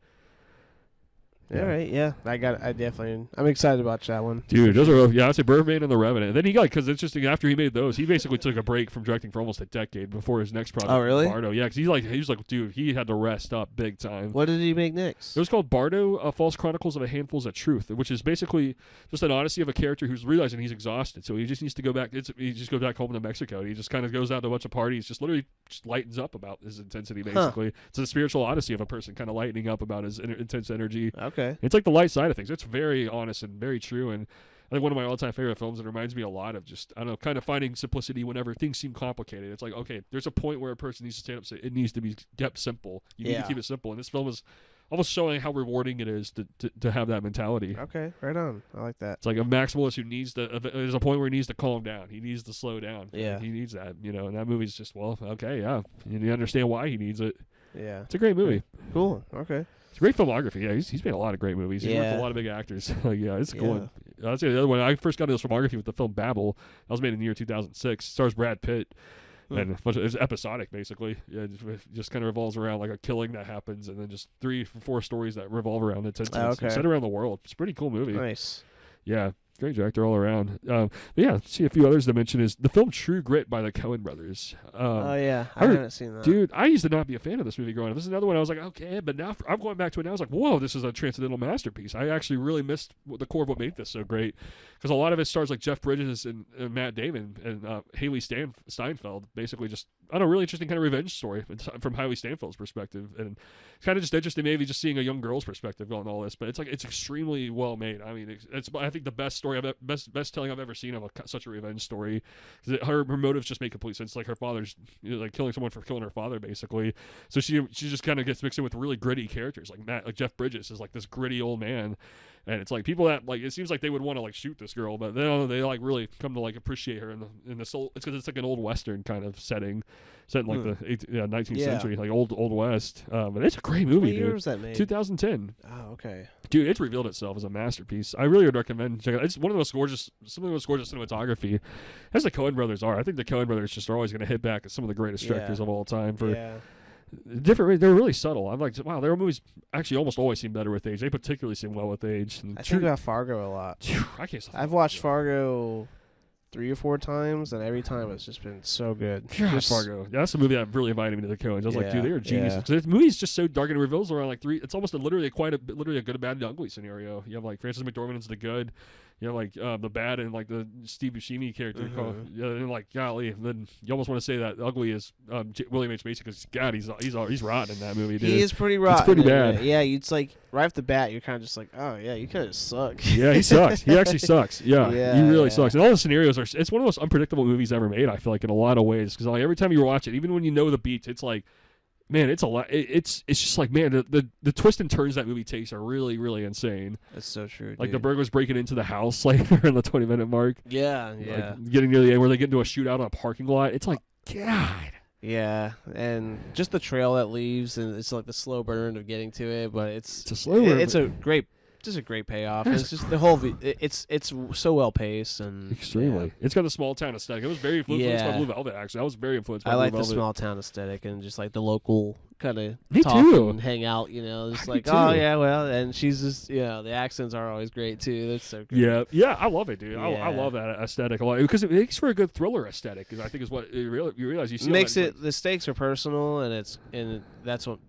All right, yeah. I'm excited about that one. Dude, those are, I'd say Birdman and The Revenant. And then he got, because it's interesting, after he made those, he basically took a break from directing for almost a decade before his next project. Oh, really? Bardo. Yeah, because he was like, dude, he had to rest up big time. What did he make next? It was called Bardo, False Chronicles of a Handfuls of Truth, which is basically just an odyssey of a character who's realizing he's exhausted. So he just needs to go back. He just goes back home to Mexico. He just kind of goes out to a bunch of parties, just literally just lightens up about his intensity, basically. It's a spiritual odyssey of a person kind of lightening up about his intense energy. Okay. It's like the light side of things. It's very honest and very true, and I think one of my all-time favorite films. It reminds me a lot of just, I don't know, kind of finding simplicity whenever things seem complicated. It's like, okay, there's a point where a person needs to stand up and say it needs to be kept simple. You need to keep it simple, and this film is almost showing how rewarding it is to have that mentality. Okay, right on. I like that. It's like a maximalist who needs to. There's a point where he needs to calm down. He needs to slow down. Yeah, he needs that. And that movie's just, well, okay, yeah, you understand why he needs it. Yeah, it's a great movie. Cool. Okay. It's a great filmography. Yeah, he's made a lot of great movies. He's worked with a lot of big actors. Yeah, it's a cool one. I'll say the other one. I first got into his filmography with the film Babel. That was made in the year 2006. Stars Brad Pitt. And it's episodic, basically. Yeah, just kind of revolves around like a killing that happens, and then just 3 or 4 stories that revolve around it. Set around the world. It's a pretty cool movie. Nice. Yeah. Great director all around. But yeah, see a few others to mention is the film True Grit by the Coen brothers. Oh yeah, I haven't seen that. Dude, I used to not be a fan of this movie growing up. This is another one I was like, okay, but now I'm going back to it now. I was like, whoa, this is a transcendental masterpiece. I actually really missed the core of what made this so great, because a lot of it stars like Jeff Bridges and Matt Damon and Haley Steinfeld. Basically, just I don't know, really interesting kind of revenge story from Haley Steinfeld's perspective, and it's kind of just interesting, maybe just seeing a young girl's perspective on all this. But it's extremely well made. I mean, it's I think the best story best telling I've ever seen of such a revenge story. Her motives just make complete sense. Like her father's like killing someone for killing her father, basically. So she just kind of gets mixed in with really gritty characters like Jeff Bridges is like this gritty old man. And it's like people that like it seems like they would want to like shoot this girl, but they like really come to like appreciate her in the soul. It's because it's like an old Western kind of setting, set in like the 19th century, like old West. But it's a great movie, What dude. year was that made? 2010. Oh, okay. Dude, it's revealed itself as a masterpiece. I really would recommend check it out. It's one of the most gorgeous, some of the most gorgeous cinematography, as the Coen brothers are. I think the Coen brothers just are always going to hit back at some of the greatest directors of all time for. Different. They're really subtle. I'm like, wow, their movies actually almost always seem better with age. They particularly seem well with age. And I think about Fargo a lot. I've watched Fargo 3 or 4 times, and every time it's just been so good. Fargo. Yeah, that's a movie that really invited me to the Coens. I was like, dude, they are geniuses. The movie's just so dark, and it reveals around like 3. It's almost literally a good, bad, and ugly scenario. You have like Frances McDormand as the good. You know, like the bad and like the Steve Buscemi character, and like golly, and then you almost want to say that ugly is William H Macy because God, he's rotten in that movie, dude. He is pretty rotten. It's pretty bad. Yeah, it's like right off the bat, you're kind of just like, oh yeah, you kind of suck. Yeah, he sucks. He actually sucks. Yeah, he really sucks. And all the scenarios are. It's one of the most unpredictable movies ever made. I feel like in a lot of ways because like every time you watch it, even when you know the beats, it's like. Man, it's a lot. It's just like, man, the twist and turns that movie takes are really, really insane. That's so true. Like the burglars breaking into the house, like in the 20-minute mark. Yeah. Like, getting near the end where they get into a shootout in a parking lot. It's like, God. Yeah, and just the trail that leaves, and it's like the slow burn of getting to it, but it's a slow burn. It's just a great payoff. It's just the whole. It's so well paced and extremely. Yeah. It's got a small town aesthetic. It was very influenced by Blue Velvet. Actually, I was very influenced by Blue Velvet. I like the small town aesthetic and just like the local kind of Me talk too. and hang out, just Me like, too. oh yeah, well, and she's just, the accents are always great too. That's so great. Yeah, I love it, dude. I Yeah. love that aesthetic a lot because it makes for a good thriller aesthetic. Because I think is what you realize you see. Makes all that, it, the stakes are personal, and that's what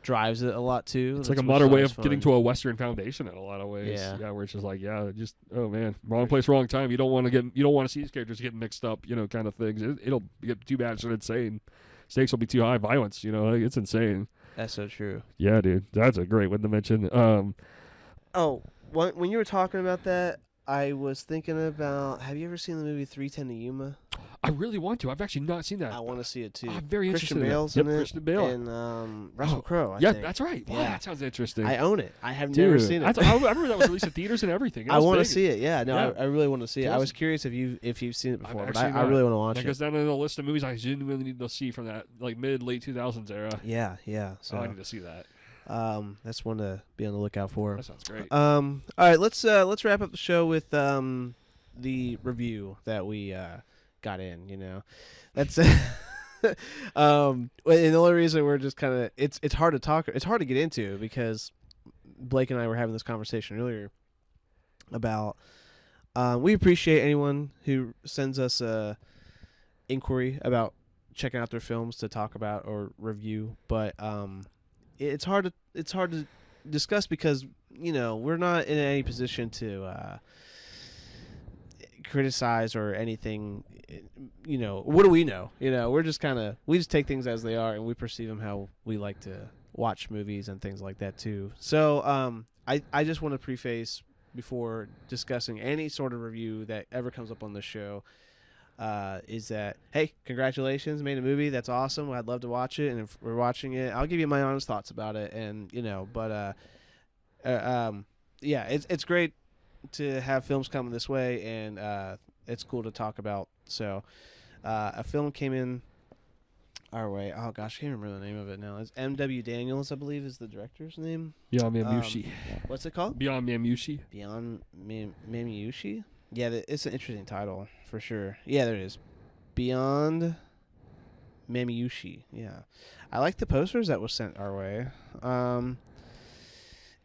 drives it a lot too. It's like a modern way of getting to a Western foundation in a lot of ways. Yeah. Where it's just like, just oh man, wrong place, wrong time. You don't want to see these characters get mixed up, kind of things. It'll get too bad, it's insane. Stakes will be too high. Violence, it's insane. That's so true. Yeah, dude, that's a great one to mention. When you were talking about that, I was thinking about. Have you ever seen the movie 3:10 to Yuma? I really want to. I've actually not seen that. I want to see it too. I'm very Christian interested Bale's in that. in it. Christian Bale and Russell Crowe. I think. That's right. Wow, Yeah. that sounds interesting. I own it. I have Dude, never seen it. I remember that was released in theaters and everything. I want to see it. Yeah, no, Yeah. I really want to see it. I was Awesome. curious if you've seen it before, but actually I really want to watch That it. goes down in the list of movies I genuinely need to see from that like late 2000s era. Yeah. So I need to see that. that's one to be on the lookout for. That sounds great. All right, let's wrap up the show with the review that we got in. That's and the only reason we're just kind of it's hard to talk, it's hard to get into because Blake and I were having this conversation earlier about we appreciate anyone who sends us a inquiry about checking out their films to talk about or review, but it's hard to discuss because we're not in any position to criticize or anything. What do we know? We're just we just take things as they are and we perceive them how we like to watch movies and things like that too. So I just want to preface before discussing any sort of review that ever comes up on this show is that, hey, congratulations, made a movie, that's awesome, I'd love to watch it, and if we're watching it, I'll give you my honest thoughts about it, and it's great to have films coming this way, and it's cool to talk about. So a film came in our way. Oh gosh, I can't remember the name of it now. It's M.W. Daniels, I believe, is the director's name. Beyond Mamushi. What's it called? Beyond Mamushi. Beyond Mamushi? Yeah, it's an interesting title for sure. Yeah, there it is. Beyond Mamushi. Yeah, I like the posters that was sent our way.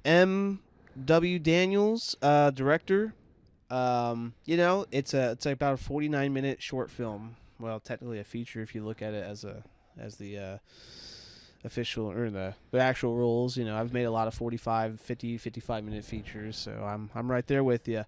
M.W. Daniels, director. It's about a 49-minute short film. Well, technically a feature if you look at it as the official or the actual rules. I've made a lot of 45, 50, 55-minute features, so I'm right there with you.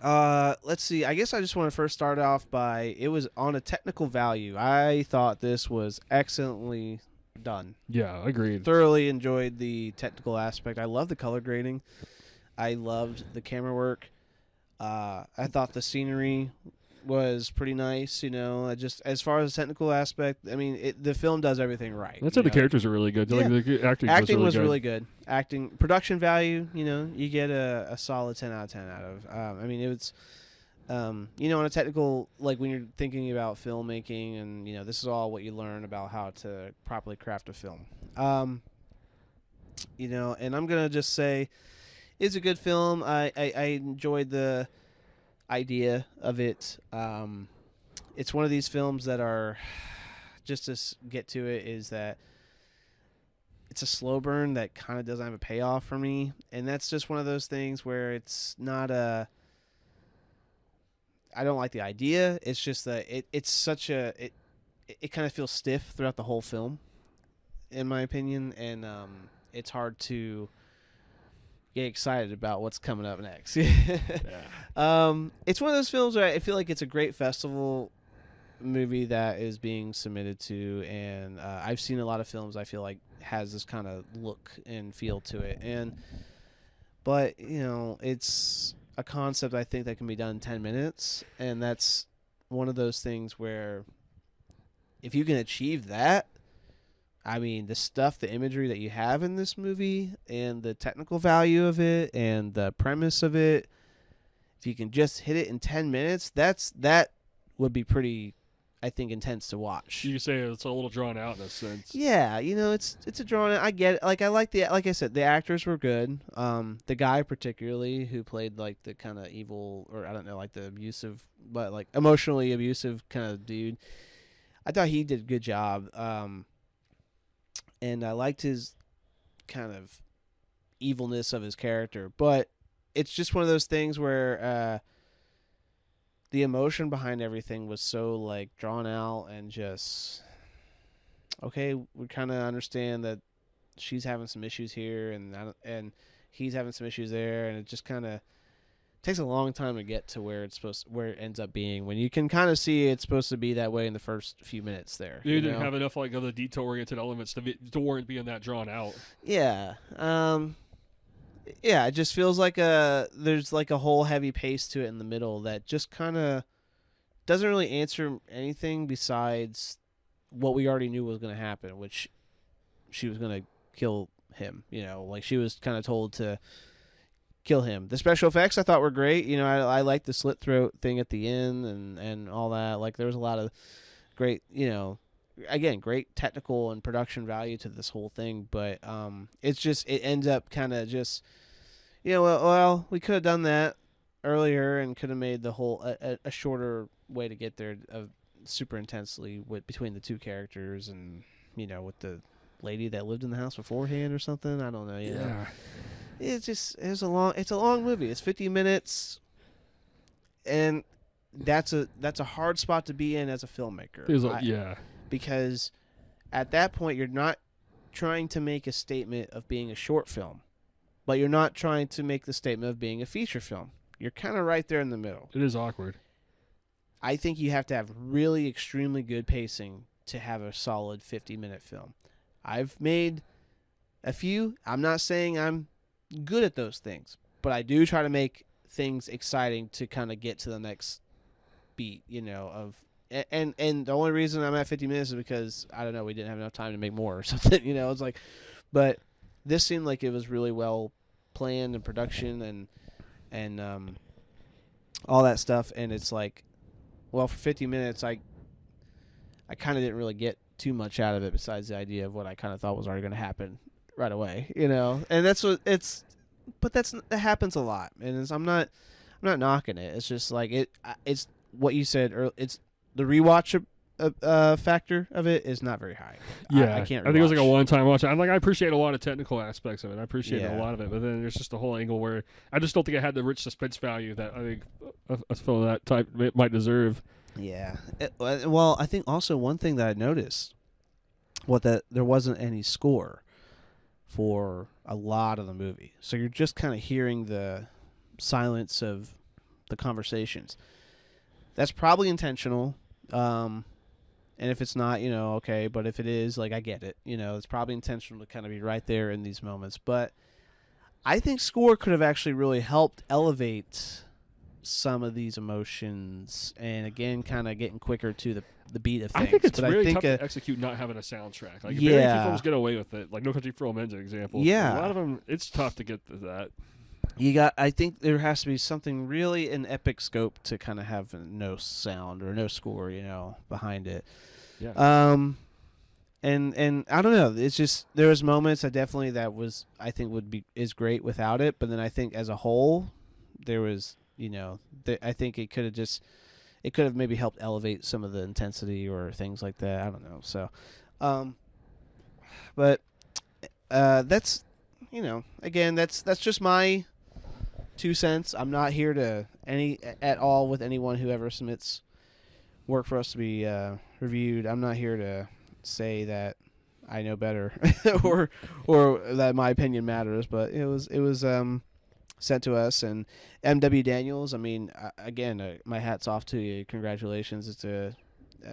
Let's see. I guess I just want to first start off by, it was on a technical value. I thought this was excellently done. Yeah, agreed. Thoroughly enjoyed the technical aspect. I love the color grading. I loved the camera work. I thought the scenery was pretty nice. Just as far as the technical aspect, I mean, the film does everything right. That's the characters are really good. Yeah. Like the acting was really good. Production value, you get a solid 10 out of 10 out of. I mean, it was, on a technical, like when you're thinking about filmmaking, and this is all what you learn about how to properly craft a film. And I'm gonna just say, it's a good film. I enjoyed the idea of it. It's one of these films that are, just to get to it, is that it's a slow burn that kind of doesn't have a payoff for me, and that's just one of those things where it's not a. I don't like the idea. It's just that it's such a it kind of feels stiff throughout the whole film, in my opinion, and it's hard to get excited about what's coming up next. Yeah. It's one of those films where I feel like it's a great festival movie that is being submitted to, and I've seen a lot of films I feel like has this kind of look and feel to it, but it's a concept I think that can be done in 10 minutes, and that's one of those things where if you can achieve that, I mean, the imagery that you have in this movie and the technical value of it and the premise of it, if you can just hit it in 10 minutes, that would be pretty, I think, intense to watch. You say it's a little drawn out in a sense. Yeah, it's a drawn out. I get it. Like, like I said, the actors were good. The guy particularly who played like the kind of evil, or I don't know, like the abusive, but like emotionally abusive kind of dude. I thought he did a good job. And I liked his kind of evilness of his character, but it's just one of those things where the emotion behind everything was so like drawn out and just okay. We kind of understand that she's having some issues here, and he's having some issues there, and it just kind of takes a long time to get to where where it ends up being, when you can kind of see it's supposed to be that way in the first few minutes there. You didn't have enough like of the detail-oriented elements to warrant being that drawn out. Yeah. Yeah, it just feels like there's like a whole heavy pace to it in the middle that just kind of doesn't really answer anything besides what we already knew was going to happen, which she was going to kill him. Like she was kind of told to kill him. The special effects I thought were great. I liked the slit throat thing at the end and all that. Like there was a lot of great, again, great technical and production value to this whole thing, but it ends up kind of just, well, we could have done that earlier and could have made the whole a shorter way to get there super intensely between the two characters, and with the lady that lived in the house beforehand or something. I don't know. Yeah. It's a long movie. It's 50 minutes, and that's a hard spot to be in as a filmmaker. Yeah. Because at that point you're not trying to make a statement of being a short film, but you're not trying to make the statement of being a feature film. You're kind of right there in the middle. It is awkward. I think you have to have really extremely good pacing to have a solid 50-minute film. I've made a few. I'm not saying I'm good at those things, but I do try to make things exciting to kind of get to the next beat, and the only reason I'm at 50 minutes is because, I don't know, we didn't have enough time to make more or something, it's like, but this seemed like it was really well planned and production and all that stuff, and it's like, well, for 50 minutes, I kind of didn't really get too much out of it besides the idea of what I kind of thought was already going to happen right away, and that's what but that happens a lot, and I'm not knocking it. It's just like it's what you said earlier. It's the rewatch factor of it is not very high. Yeah, I can't. I think it was like a one-time watch. I appreciate a lot of technical aspects of it. I appreciate a lot of it, but then there's just a whole angle where I just don't think it had the rich suspense value that I think a film of that type might deserve. Yeah. Well, I think also one thing that I noticed that there wasn't any score for a lot of the movie, so you're just kind of hearing the silence of the conversations. That's probably intentional. And if it's not, okay, but if it is, like, I get it. It's probably intentional to kind of be right there in these moments. But I think score could have actually really helped elevate some of these emotions, and again, kind of getting quicker to the beat of things. I think it's really tough to execute not having a soundtrack. Like, very few films get away with it. Like No Country for Old Men's an example. Yeah. A lot of them, it's tough to get to that. I think there has to be something really in epic scope to kind of have no sound or no score, behind it. Yeah. And I don't know. It's just, there was moments I think is great without it. But then I think as a whole, there was, I think it could have maybe helped elevate some of the intensity or things like that. I don't know. So, but that's, again, that's just my 2 cents. I'm not here to at all with anyone who ever submits work for us to be reviewed. I'm not here to say that I know better or that my opinion matters, but it was sent to us. And M.W. Daniels, I mean, again, my hat's off to you. Congratulations.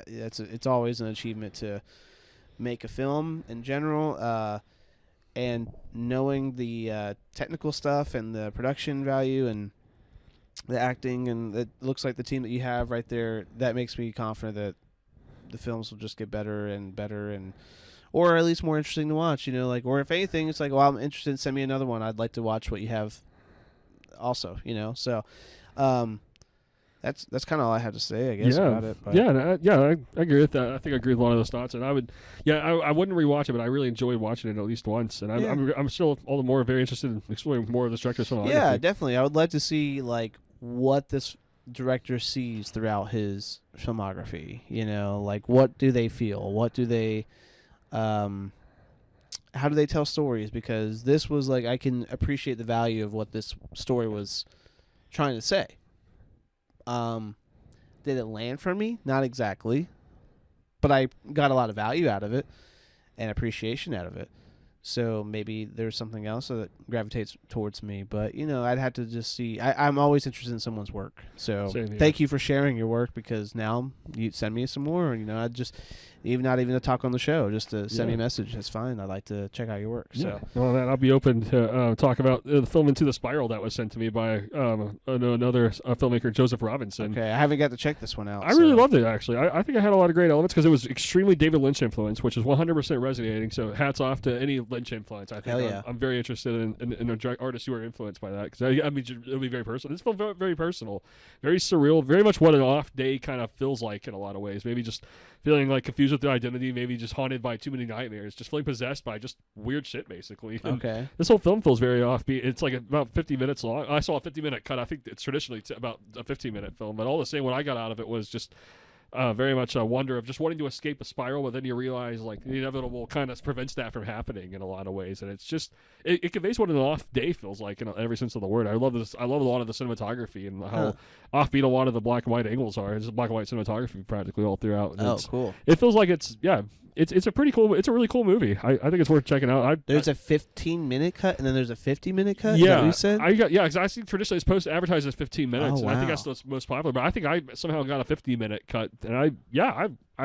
It's always an achievement to make a film in general. And knowing the technical stuff and the production value and the acting, and it looks like the team that you have right there, that makes me confident that the films will just get better and better, or at least more interesting to watch. Or if anything, it's like, well, I'm interested. Send me another one. I'd like to watch what you have. Also, So, that's kind of all I have to say, I guess, about it. But. I agree with that. I think I agree with a lot of those thoughts, and I wouldn't rewatch it, but I really enjoyed watching it at least once, and I'm still all the more very interested in exploring more of this director's film. Yeah, definitely. I would like to see like what this director sees throughout his filmography. You know, like what do they feel? What do they, how do they tell stories? Because this was like, I can appreciate the value of what this story was trying to say. Did it land for me? Not exactly, but I got a lot of value out of it and appreciation out of it. So maybe there's something else that gravitates towards me. But, you know, I'd have to just see. I'm always interested in someone's work. So thank you for sharing your work, because now you send me some more. You know, I'd just, not even to talk on the show, just to send me a message. That's fine. I'd like to check out your work. Yeah. So. Well, I'll be open to talk about the film Into the Spiral that was sent to me by another filmmaker, Joseph Robinson. Okay, I haven't got to check this one out. I really loved it, actually. I think I had a lot of great elements because it was extremely David Lynch influence, which is 100% resonating. So hats off to any Lynch influence. I think I'm very interested in artists who are influenced by that, because I mean, it'll be very personal. This film felt very personal, very surreal, very much what an off day kind of feels like in a lot of ways. Maybe just feeling like confused with their identity, maybe just haunted by too many nightmares, just feeling possessed by just weird shit, basically. And okay. this whole film feels very offbeat. It's like about 50 minutes long. I saw a 50-minute cut. I think it's traditionally about a 15-minute film, but all the same, what I got out of it was just very much a wonder of just wanting to escape a spiral, but then you realize like the inevitable kind of prevents that from happening in a lot of ways, and it's just it conveys what an off day feels like in every sense of the word. I love this. I love a lot of the cinematography and how offbeat a lot of the black and white angles are. It's black and white cinematography practically all throughout. And cool. It feels like it's a pretty cool. It's a really cool movie. I think it's worth checking out. There's a 15-minute cut, and then there's a 50-minute cut. Yeah, is that what you said? Because I think traditionally it's supposed to advertise as 15 minutes, and I think that's what's most popular. But I think I somehow got a 50-minute cut, and I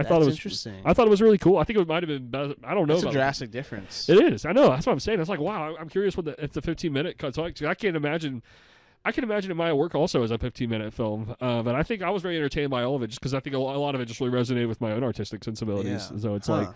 thought it was interesting. I thought it was really cool. I think it might have been better. I don't know. It's a drastic difference. It is. I know. That's what I'm saying. It's like, wow. I'm curious if the 15-minute cut's like. I can't imagine. I can imagine it might work also as a 15-minute film, but I think I was very entertained by all of it, just because I think a lot of it just really resonated with my own artistic sensibilities. Yeah. So it's like.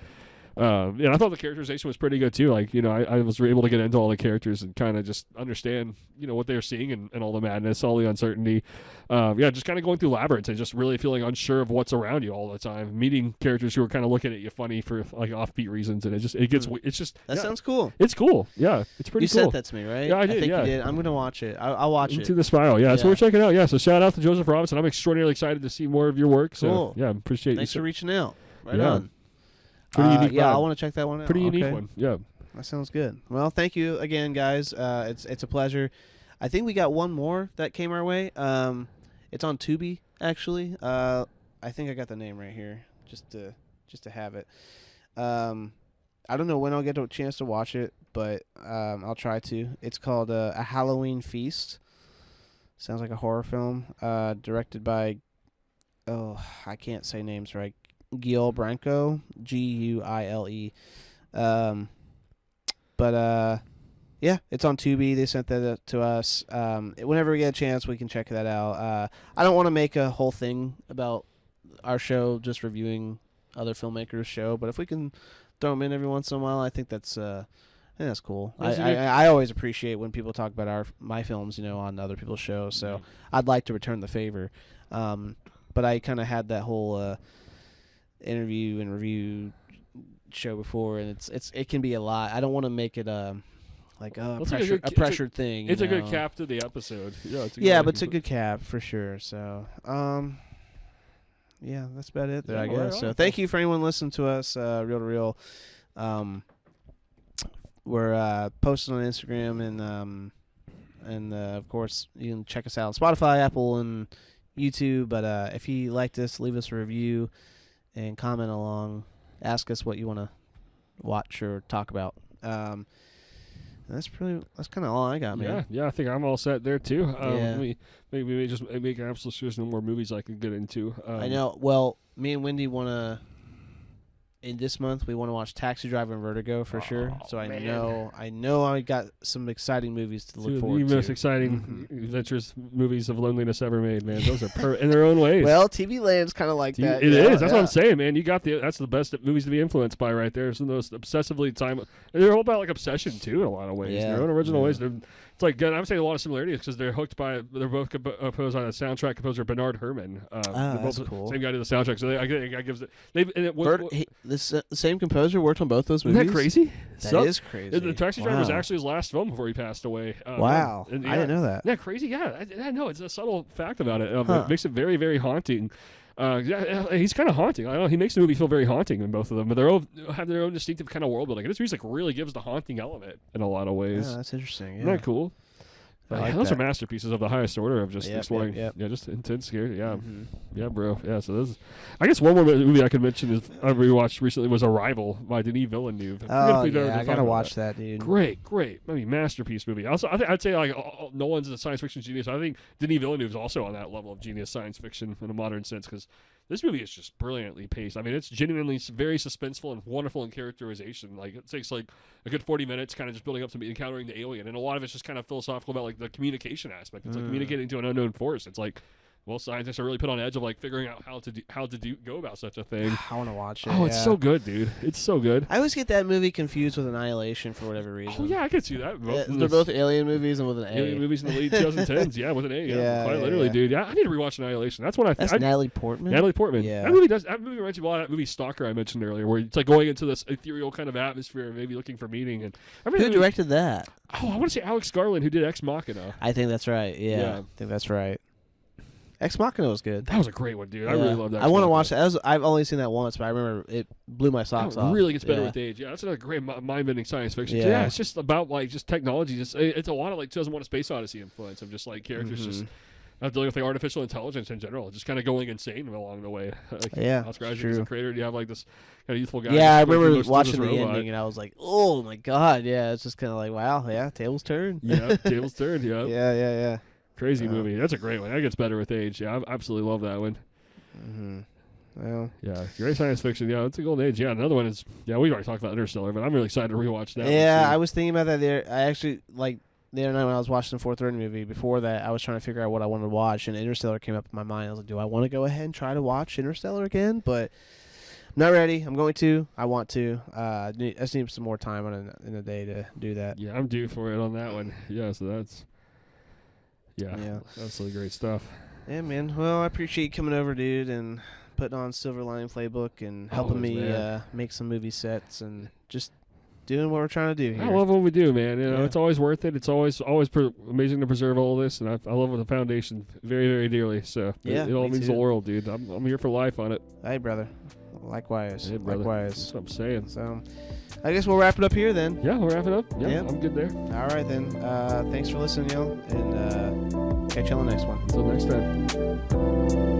I thought the characterization was pretty good too. Like, you know, I was able to get into all the characters and kind of just understand, you know, what they're seeing and all the madness, all the uncertainty. Just kind of going through labyrinths and just really feeling unsure of what's around you all the time. Meeting characters who are kind of looking at you funny for like offbeat reasons, and that sounds cool. It's cool. Yeah, it's pretty cool. You sent that to me, right? Yeah, I did. think you did. I'm gonna watch it. I'll watch Into the Spiral. Yeah, so we're checking out. Yeah, so shout out to Joseph Robinson. I'm extraordinarily excited to see more of your work. So cool. Yeah, appreciate Thanks you. for reaching out. Right on. Pretty unique. I want to check that one out. Pretty unique one. Yeah. That sounds good. Well, thank you again, guys. It's a pleasure. I think we got one more that came our way. It's on Tubi, actually. I think I got the name right here, just to have it. I don't know when I'll get a chance to watch it, but I'll try to. It's called A Halloween Feast. Sounds like a horror film. Directed by, I can't say names right. Guile Branco, Guile. It's on Tubi. They sent that to us. Whenever we get a chance, we can check that out. I don't want to make a whole thing about our show, just reviewing other filmmakers' show, but if we can throw them in every once in a while, I think that's cool. I always appreciate when people talk about my films, you know, on other people's shows. So I'd like to return the favor. But I kind of had that whole interview and review show before, and it can be a lot. I don't want to make it a pressured thing. It's a good cap to the episode. But it's a good cap for sure. So that's about it there, I guess. So thank you for anyone listening to us, Real to Real. We're posting on Instagram, and of course you can check us out on Spotify, Apple, and YouTube. But if you liked us, leave us a review and comment along. Ask us what you want to watch or talk about. That's kind of all I got, man. Yeah, I think I'm all set there too. Maybe just make an absolute sure there's no more movies I can get into. I know. Well, me and Wendy want to. In this month, we want to watch Taxi Driver and Vertigo for sure. So I know I got some exciting movies to look forward to. The most exciting adventurous movies of loneliness ever made, man. Those are in their own ways. Well, TV Land's kind of like that. It is. That's what I'm saying, man. You got that's the best movies to be influenced by right there. Some of those obsessively they're all about like obsession too in a lot of ways. Their own original ways. It's like, I'm saying a lot of similarities because they're both composed on a soundtrack composer Bernard Herrmann. That's cool. Same guy did the soundtrack. So I gives it. the same composer worked on both those Isn't movies. that crazy? That is crazy. The Taxi Driver was Wow. actually his last film before he passed away. Wow, and, I didn't know that. Yeah, crazy. Yeah, I know. It's a subtle fact about it. Huh. It makes it very, very haunting. He's kind of haunting. I don't know. He makes the movie feel very haunting in both of them, but they all have their own distinctive kind of world building. And this music really gives the haunting element in a lot of ways. Yeah, that's interesting. Yeah. Isn't that cool? I like those that. are masterpieces of the highest order of just exploring. Yep. Yeah, just intense, scary. Yeah, Mhm. yeah, bro. Yeah, so this is, I guess one more movie I could mention is I rewatched recently was Arrival by Denis Villeneuve. Oh yeah, I gotta watch that, dude. Great. I mean, masterpiece movie. Also, I'd say like Nolan's a science fiction genius. I think Denis Villeneuve is also on that level of genius science fiction in a modern sense because this movie is just brilliantly paced. I mean, it's genuinely very suspenseful and wonderful in characterization. Like it takes like a good 40 minutes, kind of just building up to encountering the alien, and a lot of it's just kind of philosophical about like the communication aspect. It's like communicating to an unknown force. It's like, well, scientists are really put on edge of like figuring out how to go about such a thing. I want to watch it. Oh, it's so good, dude. It's so good. I always get that movie confused with Annihilation for whatever reason. Oh yeah, I could see that. They're both alien movies and with an A. Alien movies in the late 2010s. Yeah, with an A. Yeah, quite yeah, literally, yeah. dude. Yeah, I need to rewatch Annihilation. That's what I. That's Natalie Portman. Natalie Portman. Yeah. That movie reminds me a lot of that movie Stalker I mentioned earlier, where it's like going into this ethereal kind of atmosphere, and maybe looking for meaning. And Who directed that? Oh, I want to say Alex Garland, who did Ex Machina. I think that's right. Yeah. I think that's right. Ex Machina was good. That was a great one, dude. I really love that. I want to watch that. I've only seen that once, but I remember it blew my socks off. It really gets better with age. Yeah, that's another great mind-bending science fiction. Yeah. Yeah, it's just about like just technology. It's a lot of like 2001: A Space Odyssey influence of just like characters just dealing with like artificial intelligence in general, just kind of going insane along the way. Like, yeah, Oscar Isaac is a creator, and you have like this kind of youthful guy. Yeah, I remember watching the ending, and I was like, "Oh my god!" Yeah, it's just kind of like, "Wow, yeah, tables turn." Yeah, tables turn. Yeah, yeah. Crazy movie. That's a great one. That gets better with age. Yeah, I absolutely love that one. Well, yeah, great science fiction. Yeah, it's a golden age. Yeah, another one is we've already talked about Interstellar, but I'm really excited to rewatch that. Yeah, I was thinking about that there. I actually like the other night when I was watching the 4:30 movie. Before that, I was trying to figure out what I wanted to watch, and Interstellar came up in my mind. I was like, do I want to go ahead and try to watch Interstellar again? But I'm not ready. I'm going to. I want to. I just need some more time in a day to do that. Yeah, I'm due for it on that one. Yeah, so that's absolutely great stuff. Yeah, man. Well, I appreciate you coming over, dude, and putting on Silver Lining Playbook and helping me make some movie sets and just doing what we're trying to do here. I love what we do, man. You know, it's always worth it. It's always amazing to preserve all this, and I love the foundation very, very dearly. So it all means the world, dude. I'm here for life on it. Hey, brother. Likewise. Hey, brother. Likewise. That's what I'm saying. So, I guess we'll wrap it up here then. Yeah, we'll wrap it up. Yeah, I'm good there. All right, then. Thanks for listening, y'all, and catch you on the next one. Until next time.